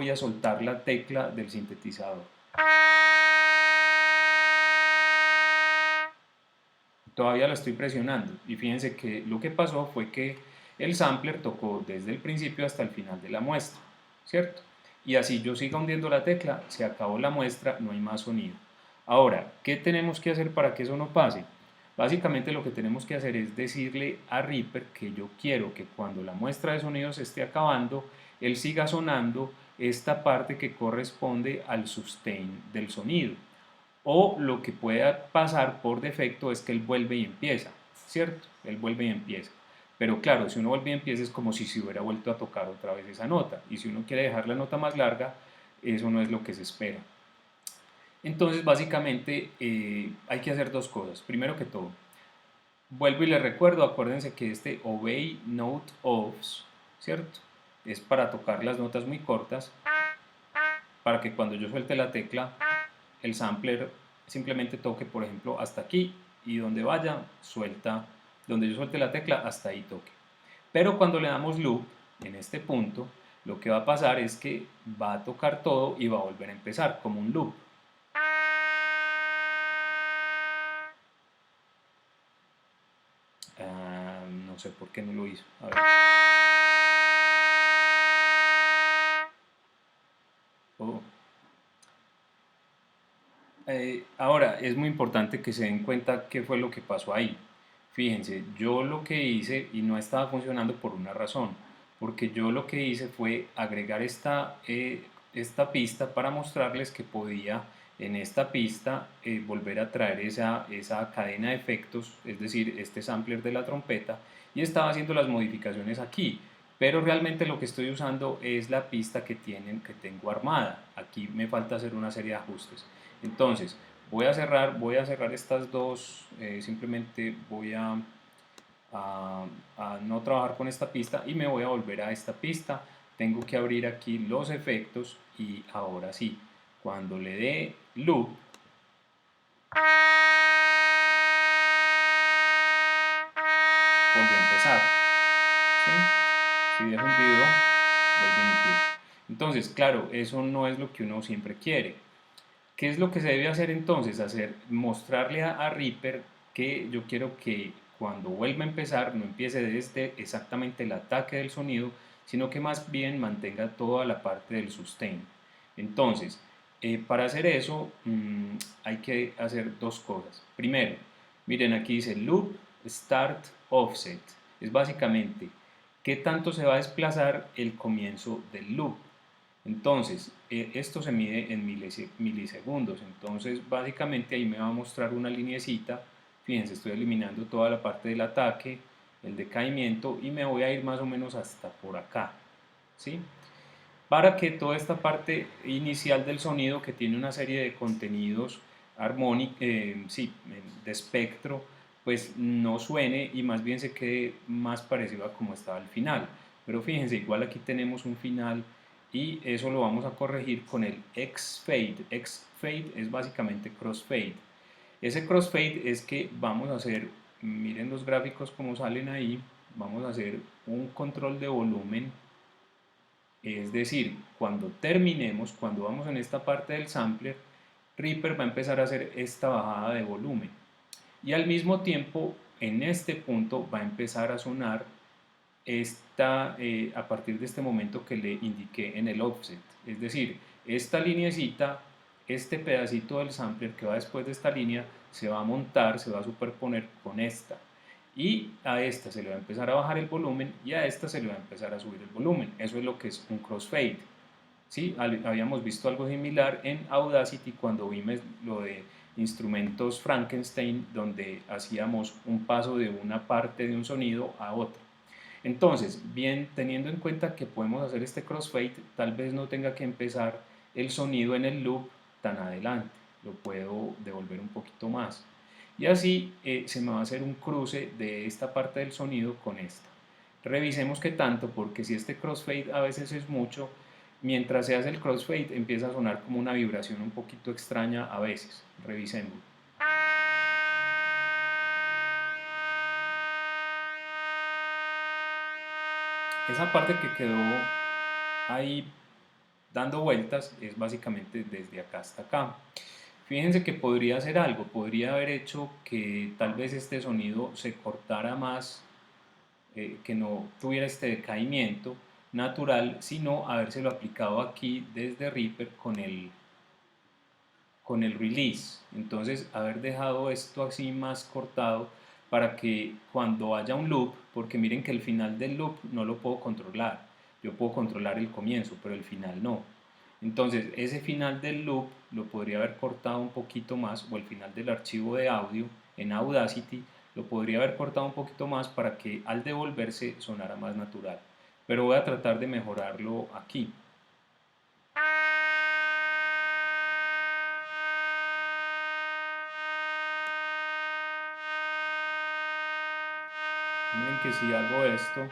a soltar la tecla del sintetizador. Todavía la estoy presionando y fíjense que lo que pasó fue que el sampler tocó desde el principio hasta el final de la muestra, ¿cierto? Y así yo siga hundiendo la tecla, se acabó la muestra, no hay más sonido. Ahora, ¿qué tenemos que hacer para que eso no pase? Básicamente lo que tenemos que hacer es decirle a Reaper que yo quiero que cuando la muestra de sonido se esté acabando, él siga sonando esta parte que corresponde al sustain del sonido. O lo que pueda pasar por defecto es que él vuelve y empieza, ¿cierto? Él vuelve y empieza. Pero claro, si uno vuelve y empieza es como si se hubiera vuelto a tocar otra vez esa nota. Y si uno quiere dejar la nota más larga, eso no es lo que se espera. Entonces, básicamente, hay que hacer dos cosas. Primero que todo, vuelvo y les recuerdo, acuérdense que este Obey Note Offs, ¿cierto? Es para tocar las notas muy cortas, para que cuando yo suelte la tecla, el sampler simplemente toque, por ejemplo, hasta aquí y donde vaya, donde yo suelte la tecla, hasta ahí toque. Pero cuando le damos loop, en este punto, lo que va a pasar es que va a tocar todo y va a volver a empezar, como un loop. No sé por qué no lo hizo. A ver. Oh. Ahora, es muy importante que se den cuenta qué fue lo que pasó ahí. Fíjense, yo lo que hice y no estaba funcionando por una razón, porque yo lo que hice fue agregar esta esta pista para mostrarles que podía en esta pista volver a traer esa cadena de efectos, es decir, este sampler de la trompeta, y estaba haciendo las modificaciones aquí, pero realmente lo que estoy usando es la pista que tengo armada. Aquí me falta hacer una serie de ajustes. Entonces, voy a cerrar estas dos, simplemente voy a, a no trabajar con esta pista y me voy a volver a esta pista. Tengo que abrir aquí los efectos y ahora sí, cuando le dé loop, vuelve a empezar. ¿Sí? Si dejo un video, vuelve a empieza. Entonces, claro, eso no es lo que uno siempre quiere. ¿Qué es lo que se debe hacer entonces? Mostrarle a Reaper que yo quiero que cuando vuelva a empezar no empiece desde exactamente el ataque del sonido, sino que más bien mantenga toda la parte del sustain. Entonces, para hacer eso hay que hacer dos cosas. Primero, miren aquí dice loop start offset. Es básicamente qué tanto se va a desplazar el comienzo del loop. Entonces, esto se mide en milisegundos. Entonces, básicamente ahí me va a mostrar una linecita. Fíjense, estoy eliminando toda la parte del ataque, el decaimiento y me voy a ir más o menos hasta por acá. ¿Sí? Para que toda esta parte inicial del sonido, que tiene una serie de contenidos armónicos, sí, de espectro, pues no suene y más bien se quede más parecido a como estaba al final. Pero fíjense, igual aquí tenemos un final y eso lo vamos a corregir con el X-Fade. X-Fade es básicamente crossfade. Ese crossfade es que vamos a hacer, miren los gráficos como salen ahí, vamos a hacer un control de volumen. Es decir, cuando terminemos, cuando vamos en esta parte del sampler, Reaper va a empezar a hacer esta bajada de volumen. Y al mismo tiempo, en este punto va a empezar a sonar a partir de este momento que le indiqué en el offset. Es decir, esta linecita, este pedacito del sampler que va después de esta línea, se va a montar, se va a superponer con esta. Y a esta se le va a empezar a bajar el volumen y a esta se le va a empezar a subir el volumen. Eso es lo que es un crossfade. ¿Sí? Habíamos visto algo similar en Audacity cuando vimos lo de instrumentos Frankenstein, donde hacíamos un paso de una parte de un sonido a otra. Entonces, bien, teniendo en cuenta que podemos hacer este crossfade, tal vez no tenga que empezar el sonido en el loop tan adelante, lo puedo devolver un poquito más. Y así se me va a hacer un cruce de esta parte del sonido con esta. Revisemos qué tanto, porque si este crossfade a veces es mucho, mientras se hace el crossfade empieza a sonar como una vibración un poquito extraña a veces. Revisemos. Esa parte que quedó ahí dando vueltas es básicamente desde acá hasta acá. Fíjense que podría hacer algo, podría haber hecho que tal vez este sonido se cortara más, que no tuviera este decaimiento natural, sino habérselo aplicado aquí desde Reaper con el release. Entonces, haber dejado esto así más cortado para que cuando haya un loop, porque miren que el final del loop no lo puedo controlar, yo puedo controlar el comienzo, pero el final no. Entonces, ese final del loop lo podría haber cortado un poquito más, o el final del archivo de audio en Audacity lo podría haber cortado un poquito más para que al devolverse sonara más natural. Pero voy a tratar de mejorarlo aquí. Miren que si hago esto,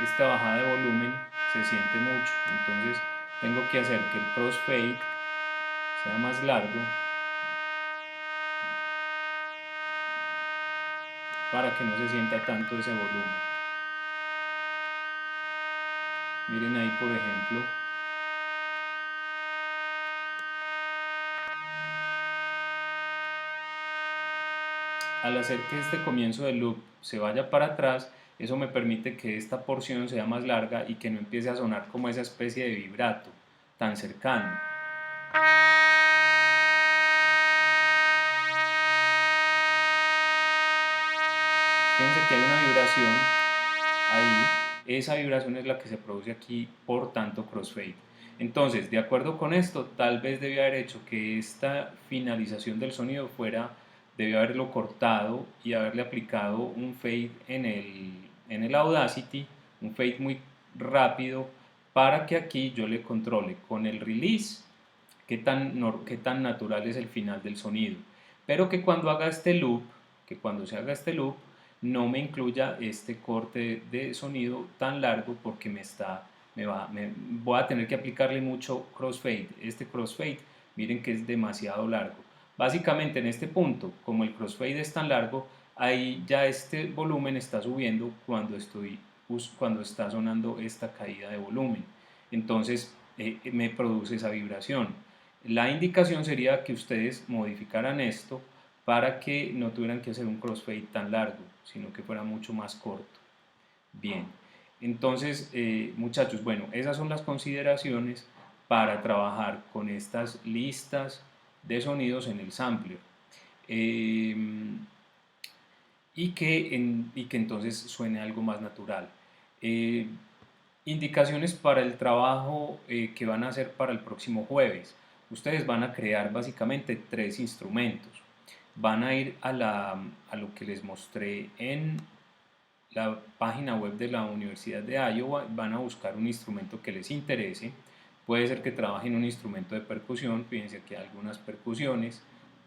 esta bajada de volumen se siente mucho. Entonces tengo que hacer que el crossfade sea más largo para que no se sienta tanto ese volumen. Miren ahí por ejemplo. Al hacer que este comienzo del loop se vaya para atrás, eso me permite que esta porción sea más larga y que no empiece a sonar como esa especie de vibrato tan cercano. Fíjense que hay una vibración ahí, esa vibración es la que se produce aquí por tanto crossfade. Entonces, de acuerdo con esto, tal vez debía haber hecho que esta finalización del sonido debía haberlo cortado y haberle aplicado un fade en el Audacity, un fade muy rápido, para que aquí yo le controle con el release qué tan natural es el final del sonido. Pero que cuando haga este loop, que cuando se haga este loop, no me incluya este corte de sonido tan largo porque voy a tener que aplicarle mucho crossfade. Este crossfade, miren que es demasiado largo. Básicamente en este punto, como el crossfade es tan largo, ahí ya este volumen está subiendo cuando está sonando esta caída de volumen. Entonces me produce esa vibración. La indicación sería que ustedes modificaran esto para que no tuvieran que hacer un crossfade tan largo, sino que fuera mucho más corto. Bien, entonces muchachos, bueno, esas son las consideraciones para trabajar con estas listas de sonidos en el sampler. Eh, y que entonces suene algo más natural. Eh, Indicaciones para el trabajo que van a hacer para el próximo jueves. Ustedes van a crear básicamente 3 instrumentos. Van a ir a lo que les mostré en la página web de la Universidad de Iowa, van a buscar un instrumento que les interese. Puede ser que trabajen un instrumento de percusión, fíjense que hay algunas percusiones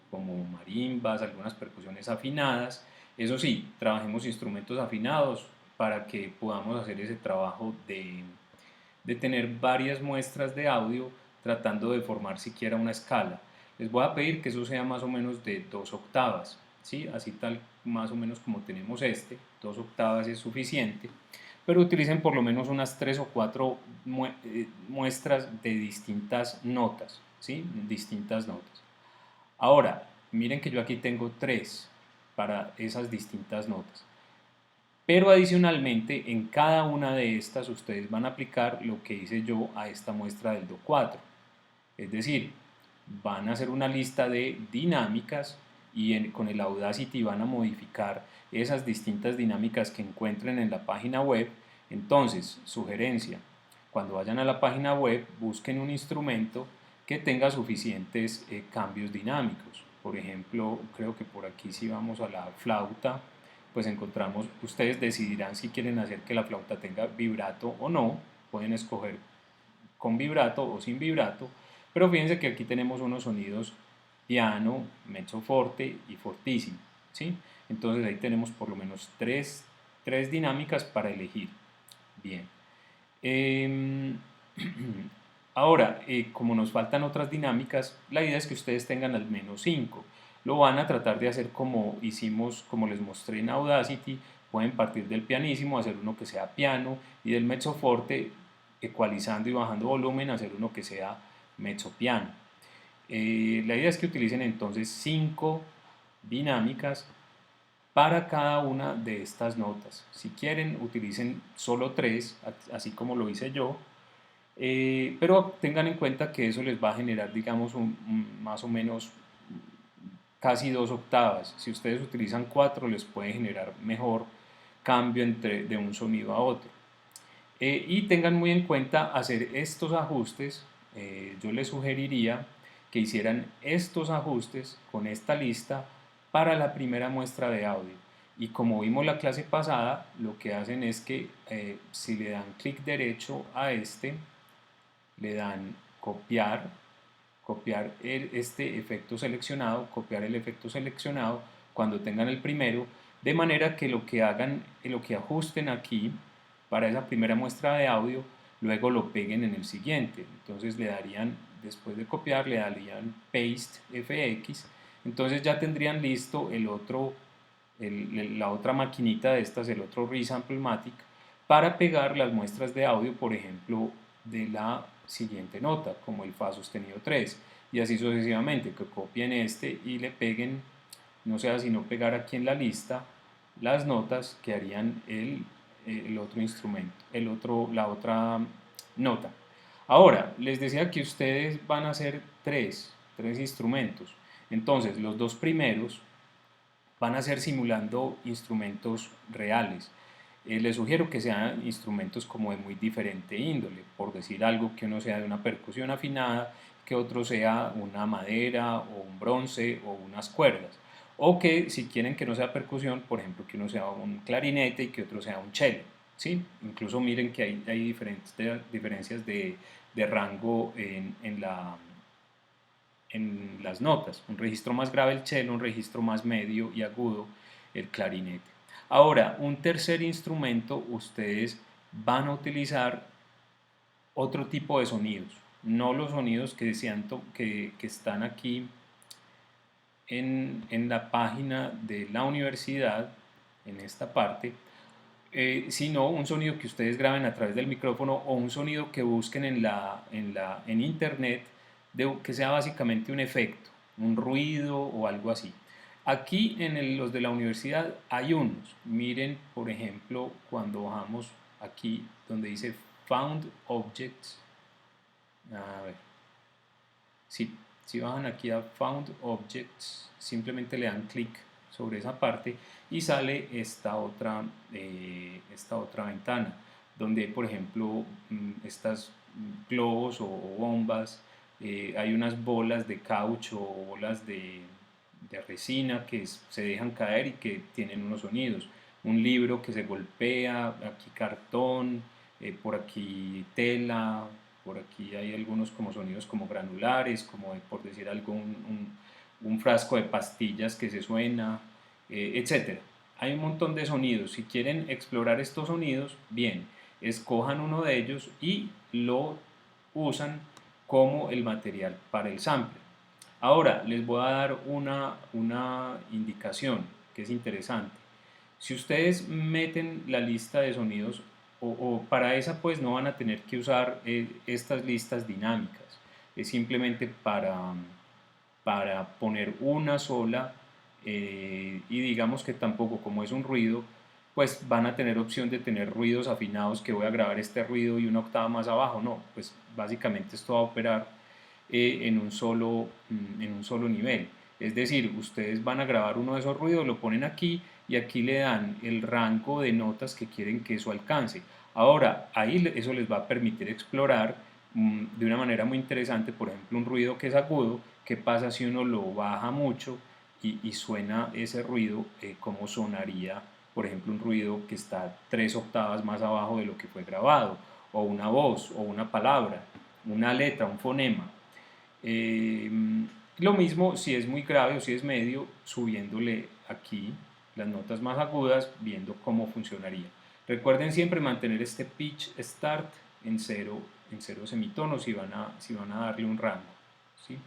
como marimbas, algunas percusiones afinadas. Eso sí, trabajemos instrumentos afinados para que podamos hacer ese trabajo de tener varias muestras de audio tratando de formar siquiera una escala. Les voy a pedir que eso sea más o menos de 2 octavas, ¿sí? Así tal más o menos como tenemos 2 octavas es suficiente, pero utilicen por lo menos unas 3 o 4 muestras de distintas notas, ¿sí? Distintas notas. Ahora, miren que yo aquí tengo 3 para esas distintas notas. Pero adicionalmente, en cada una de estas ustedes van a aplicar lo que hice yo a esta muestra del Do 4. Es decir, van a hacer una lista de dinámicas y con el Audacity van a modificar esas distintas dinámicas que encuentren en la página web. Entonces, sugerencia, cuando vayan a la página web, busquen un instrumento que tenga suficientes cambios dinámicos. Por ejemplo, creo que por aquí si vamos a la flauta, pues encontramos, ustedes decidirán si quieren hacer que la flauta tenga vibrato o no, pueden escoger con vibrato o sin vibrato, pero fíjense que aquí tenemos unos sonidos piano, mezzo forte y fortísimo, ¿sí? Entonces ahí tenemos por lo menos tres dinámicas para elegir. Bien. Ahora, como nos faltan otras dinámicas, la idea es que ustedes tengan al menos 5. Lo van a tratar de hacer como hicimos, como les mostré en Audacity. Pueden partir del pianísimo, hacer uno que sea piano, y del mezzo forte, ecualizando y bajando volumen, hacer uno que sea mezzo piano. La idea es que utilicen entonces 5 dinámicas para cada una de estas notas. Si quieren, utilicen solo 3, así como lo hice yo, pero tengan en cuenta que eso les va a generar, digamos, más o menos casi 2 octavas. Si ustedes utilizan 4, les puede generar mejor cambio de un sonido a otro. Y tengan muy en cuenta hacer estos ajustes. Yo les sugeriría que hicieran estos ajustes con esta lista para la primera muestra de audio. Y como vimos la clase pasada, lo que hacen es que si le dan clic derecho a le dan copiar, este efecto seleccionado, copiar el efecto seleccionado cuando tengan el primero, de manera que lo que hagan, lo que ajusten aquí para esa primera muestra de audio, luego lo peguen en el siguiente. Entonces le darían, después de copiar, le darían paste FX, entonces ya tendrían listo el otro, la otra maquinita de estas, el otro Resamplematic, para pegar las muestras de audio, por ejemplo, de la siguiente nota, como el Fa sostenido 3, y así sucesivamente, que copien este y le peguen, no sea sino pegar aquí en la lista las notas que harían el otro instrumento, la otra nota. Ahora, les decía que ustedes van a hacer tres instrumentos. Entonces, los 2 primeros van a ser simulando instrumentos reales. Les sugiero que sean instrumentos como de muy diferente índole, por decir algo, que uno sea de una percusión afinada, que otro sea una madera o un bronce o unas cuerdas. O que si quieren que no sea percusión, por ejemplo, que uno sea un clarinete y que otro sea un cello. ¿Sí? Incluso miren que hay diferencias de rango en las notas. Un registro más grave el cello, un registro más medio y agudo el clarinete. Ahora, un tercer instrumento, ustedes van a utilizar otro tipo de sonidos, no los sonidos que están aquí en la página de la universidad, en esta parte, sino un sonido que ustedes graben a través del micrófono o un sonido que busquen en internet que sea básicamente un efecto, un ruido o algo así. Aquí los de la universidad hay unos. Miren, por ejemplo, cuando bajamos aquí donde dice Found Objects. A ver, si bajan aquí a Found Objects, simplemente le dan clic sobre esa parte y sale esta otra ventana, donde por ejemplo estas globos o bombas, hay unas bolas de caucho o bolas de resina que se dejan caer y que tienen unos sonidos. Un libro que se golpea, aquí cartón, por aquí tela, por aquí hay algunos como sonidos como granulares, como por decir algo, un frasco de pastillas que se suena, etcétera. Hay un montón de sonidos. Si quieren explorar estos sonidos, bien, escojan uno de ellos y lo usan como el material para el sample. Ahora les voy a dar una indicación que es interesante. Si ustedes meten la lista de sonidos, o para esa pues no van a tener que usar estas listas dinámicas, es simplemente para poner una sola, y digamos que tampoco como es un ruido, pues van a tener opción de tener ruidos afinados, que voy a grabar este ruido y una octava más abajo. No, pues básicamente esto va a operar en un solo nivel. Es decir, ustedes van a grabar uno de esos ruidos, lo ponen aquí y aquí le dan el rango de notas que quieren que eso alcance. Ahora, ahí eso les va a permitir explorar de una manera muy interesante, por ejemplo, un ruido que es agudo. ¿Qué pasa si uno lo baja mucho y suena ese ruido? ¿Cómo sonaría, por ejemplo, un ruido que está 3 octavas más abajo de lo que fue grabado? O una voz, o una palabra, una letra, un fonema. Eh, lo mismo si es muy grave o si es medio, subiéndole aquí las notas más agudas, viendo cómo funcionaría. Recuerden siempre mantener este pitch start en cero semitonos si van a darle un rango. ¿Sí?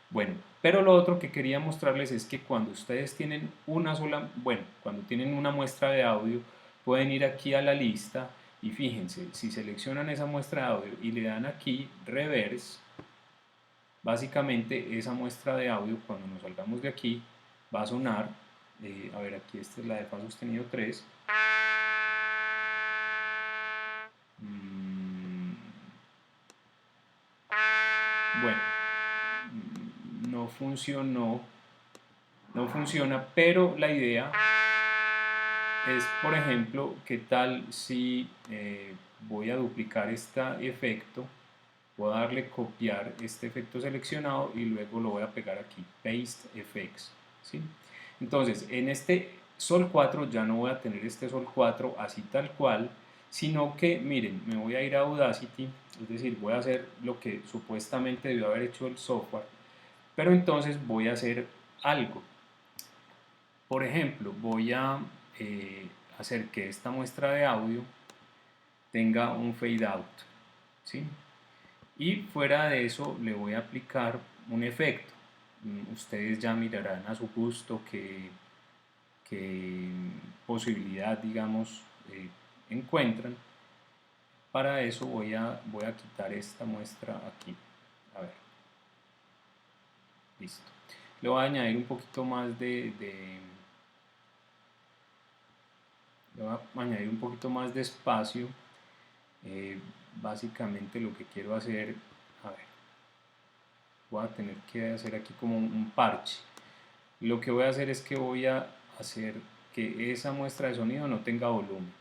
Bueno, pero lo otro que quería mostrarles es que cuando ustedes tienen cuando tienen una muestra de audio, pueden ir aquí a la lista y fíjense, si seleccionan esa muestra de audio y le dan aquí reverse, básicamente esa muestra de audio, cuando nos salgamos de aquí, va a sonar, a ver, aquí esta es la de fa sostenido 3. Bueno, no funcionó, no funciona, pero la idea es, por ejemplo, qué tal si voy a duplicar este efecto, voy a darle copiar este efecto seleccionado y luego lo voy a pegar aquí, paste effects, ¿sí? Entonces, en este sol 4 ya no voy a tener este sol 4 así tal cual, sino que, miren, me voy a ir a Audacity, es decir, voy a hacer lo que supuestamente debió haber hecho el software, pero entonces voy a hacer algo. Por ejemplo, voy a hacer que esta muestra de audio tenga un fade out, ¿sí? Y fuera de eso le voy a aplicar un efecto. Ustedes ya mirarán a su gusto qué posibilidad, digamos, encuentran. Para eso voy a quitar esta muestra aquí. A ver, listo. Le voy a añadir un poquito más le voy a añadir un poquito más de espacio. Básicamente lo que quiero hacer, a ver, voy a tener que hacer aquí como un parche. Lo que voy a hacer es que voy a hacer que esa muestra de sonido no tenga volumen.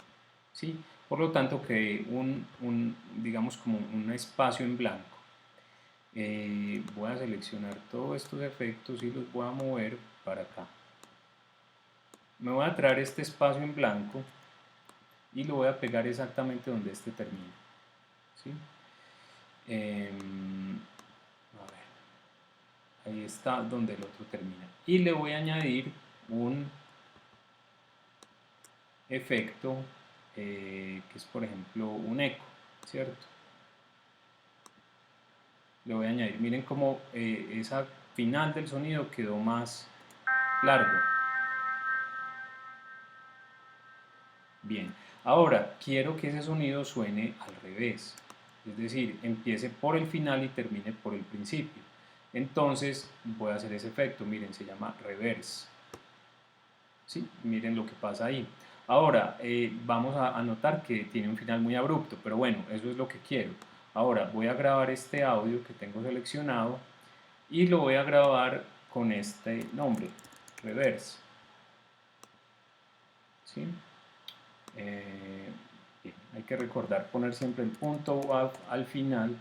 ¿sí? Por lo tanto, creé digamos como un espacio en blanco. Voy a seleccionar todos estos efectos y los voy a mover para acá. Me voy a traer este espacio en blanco y lo voy a pegar exactamente donde este termina, ¿sí? A ver, ahí está donde el otro termina. Y le voy a añadir un efecto que es, por ejemplo, un eco, ¿cierto? Le voy a añadir, miren cómo esa final del sonido quedó más largo. Bien, ahora quiero que ese sonido suene al revés, es decir, empiece por el final y termine por el principio. Entonces voy a hacer ese efecto, miren, se llama reverse. ¿Sí? Miren lo que pasa ahí. Ahora vamos a notar que tiene un final muy abrupto, pero bueno, eso es lo que quiero. Ahora voy a grabar este audio que tengo seleccionado y lo voy a grabar con este nombre, reverse. ¿Sí? Bien, hay que recordar poner siempre el punto WAV al final.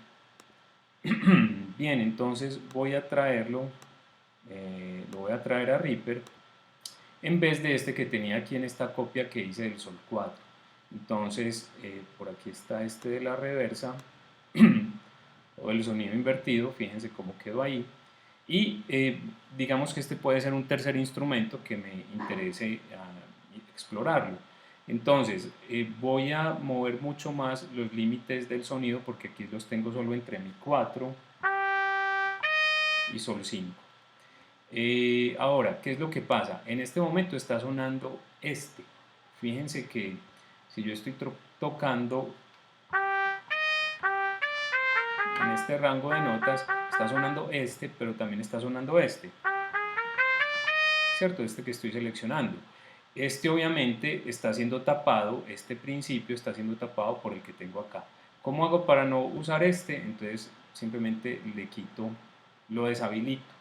Bien, entonces voy a traerlo, lo voy a traer a Reaper en vez de este que tenía aquí en esta copia que hice del Sol 4. Entonces, por aquí está este de la reversa, o el sonido invertido, fíjense cómo quedó ahí. Y digamos que este puede ser un tercer instrumento que me interese explorarlo. Entonces, voy a mover mucho más los límites del sonido porque aquí los tengo solo entre Mi 4 y Sol 5. Ahora, ¿qué es lo que pasa? En este momento está sonando este. Fíjense que si yo estoy tocando en este rango de notas, está sonando este, pero también está sonando este. ¿Cierto? Este que estoy seleccionando. Este obviamente está siendo tapado, este principio está siendo tapado por el que tengo acá. ¿Cómo hago para no usar este? Entonces simplemente le quito, lo deshabilito.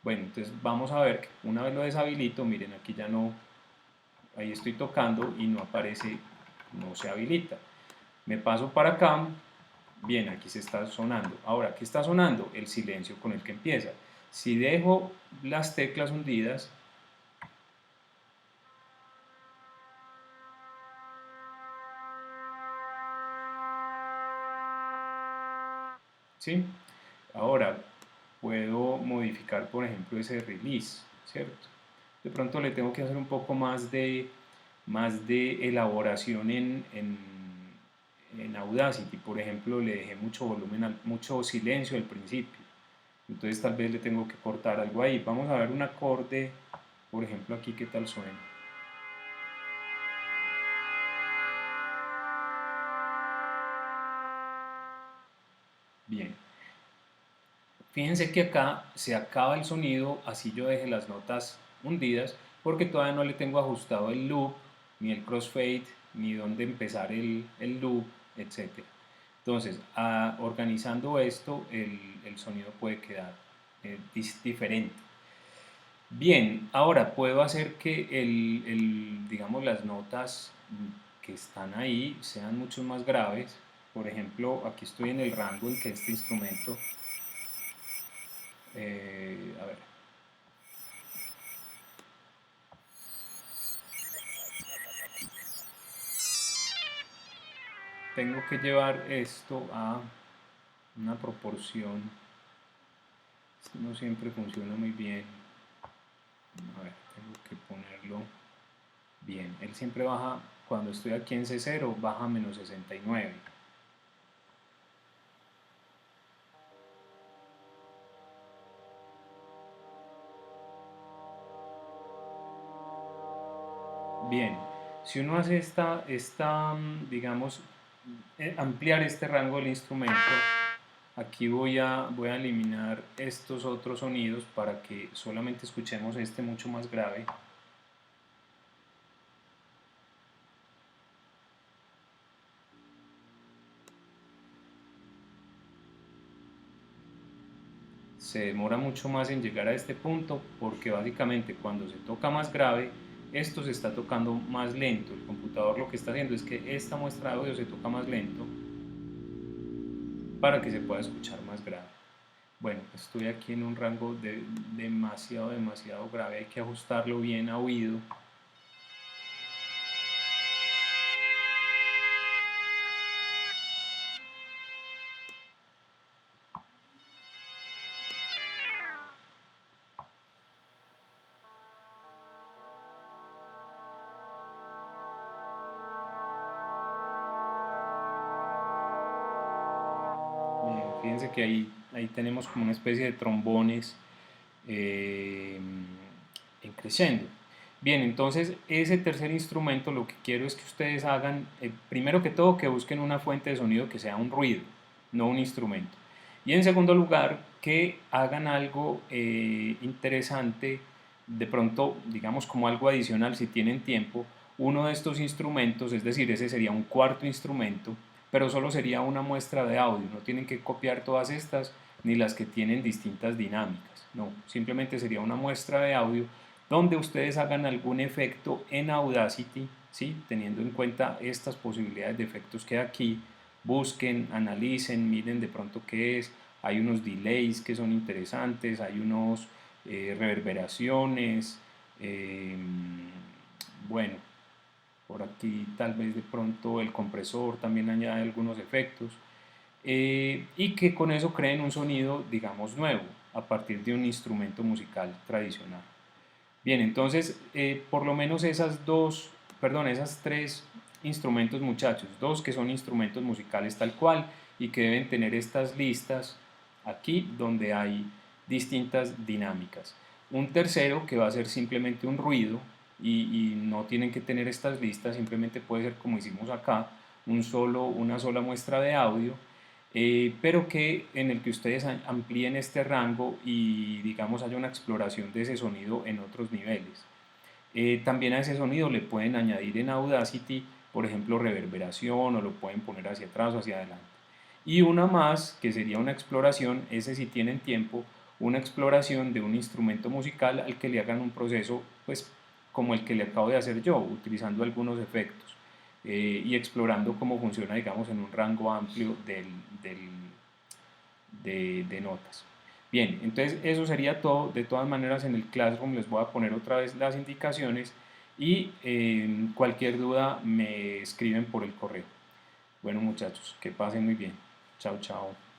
Bueno, entonces vamos a ver que una vez lo deshabilito, miren aquí ya no, ahí estoy tocando y no aparece, no se habilita. Me paso para acá, bien, aquí se está sonando. Ahora, ¿qué está sonando? El silencio con el que empieza. Si dejo las teclas hundidas, ¿sí? Ahora, puedo modificar, por ejemplo, ese release, ¿cierto? De pronto le tengo que hacer un poco más de elaboración en Audacity. Por ejemplo, le dejé mucho volumen, mucho silencio al principio. Entonces tal vez le tengo que cortar algo ahí. Vamos a ver un acorde, por ejemplo, aquí qué tal suena. Bien. Fíjense que acá se acaba el sonido, así yo deje las notas hundidas, porque todavía no le tengo ajustado el loop, ni el crossfade, ni dónde empezar el loop, etc. Entonces, organizando esto, el sonido puede quedar diferente. Bien, ahora puedo hacer que digamos, las notas que están ahí sean mucho más graves. Por ejemplo, aquí estoy en el rango en que este instrumento a ver. Tengo que llevar esto a una proporción. Esto no siempre funciona muy bien. A ver, tengo que ponerlo bien. Él siempre baja, cuando estoy aquí en C0, baja a menos 69. Bien, si uno hace digamos, ampliar este rango del instrumento, aquí voy a eliminar estos otros sonidos para que solamente escuchemos este mucho más grave. Se demora mucho más en llegar a este punto porque básicamente cuando se toca más grave esto se está tocando más lento. El computador lo que está haciendo es que esta muestra de audio se toca más lento para que se pueda escuchar más grave. Bueno, estoy aquí en un rango de demasiado grave, hay que ajustarlo bien a oído. Fíjense que ahí tenemos como una especie de trombones en crescendo. Bien, entonces ese tercer instrumento lo que quiero es que ustedes hagan, primero que todo, que busquen una fuente de sonido que sea un ruido, no un instrumento. Y en segundo lugar, que hagan algo interesante, de pronto, digamos como algo adicional si tienen tiempo, uno de estos instrumentos, es decir, ese sería un cuarto instrumento, pero solo sería una muestra de audio, no tienen que copiar todas estas ni las que tienen distintas dinámicas, no, simplemente sería una muestra de audio donde ustedes hagan algún efecto en Audacity, ¿sí? Teniendo en cuenta estas posibilidades de efectos que hay aquí, busquen, analicen, miren de pronto qué es, hay unos delays que son interesantes, hay unos reverberaciones, eh, bueno, por aquí tal vez de pronto el compresor también añade algunos efectos, y que con eso creen un sonido, digamos, nuevo, a partir de un instrumento musical tradicional. Bien, entonces, por lo menos esas tres instrumentos, muchachos, dos que son instrumentos musicales tal cual y que deben tener estas listas aquí donde hay distintas dinámicas. Un tercero que va a ser simplemente un ruido y no tienen que tener estas listas, simplemente puede ser como hicimos acá, una sola muestra de audio, pero que en el que ustedes amplíen este rango y digamos haya una exploración de ese sonido en otros niveles. También a ese sonido le pueden añadir en Audacity, por ejemplo, reverberación o lo pueden poner hacia atrás o hacia adelante. Y una más, que sería una exploración, ese si tienen tiempo, una exploración de un instrumento musical al que le hagan un proceso, pues como el que le acabo de hacer yo, utilizando algunos efectos y explorando cómo funciona, digamos, en un rango amplio de notas. Bien, entonces eso sería todo. De todas maneras, en el Classroom les voy a poner otra vez las indicaciones y cualquier duda me escriben por el correo. Bueno, muchachos, que pasen muy bien. Chao, chao.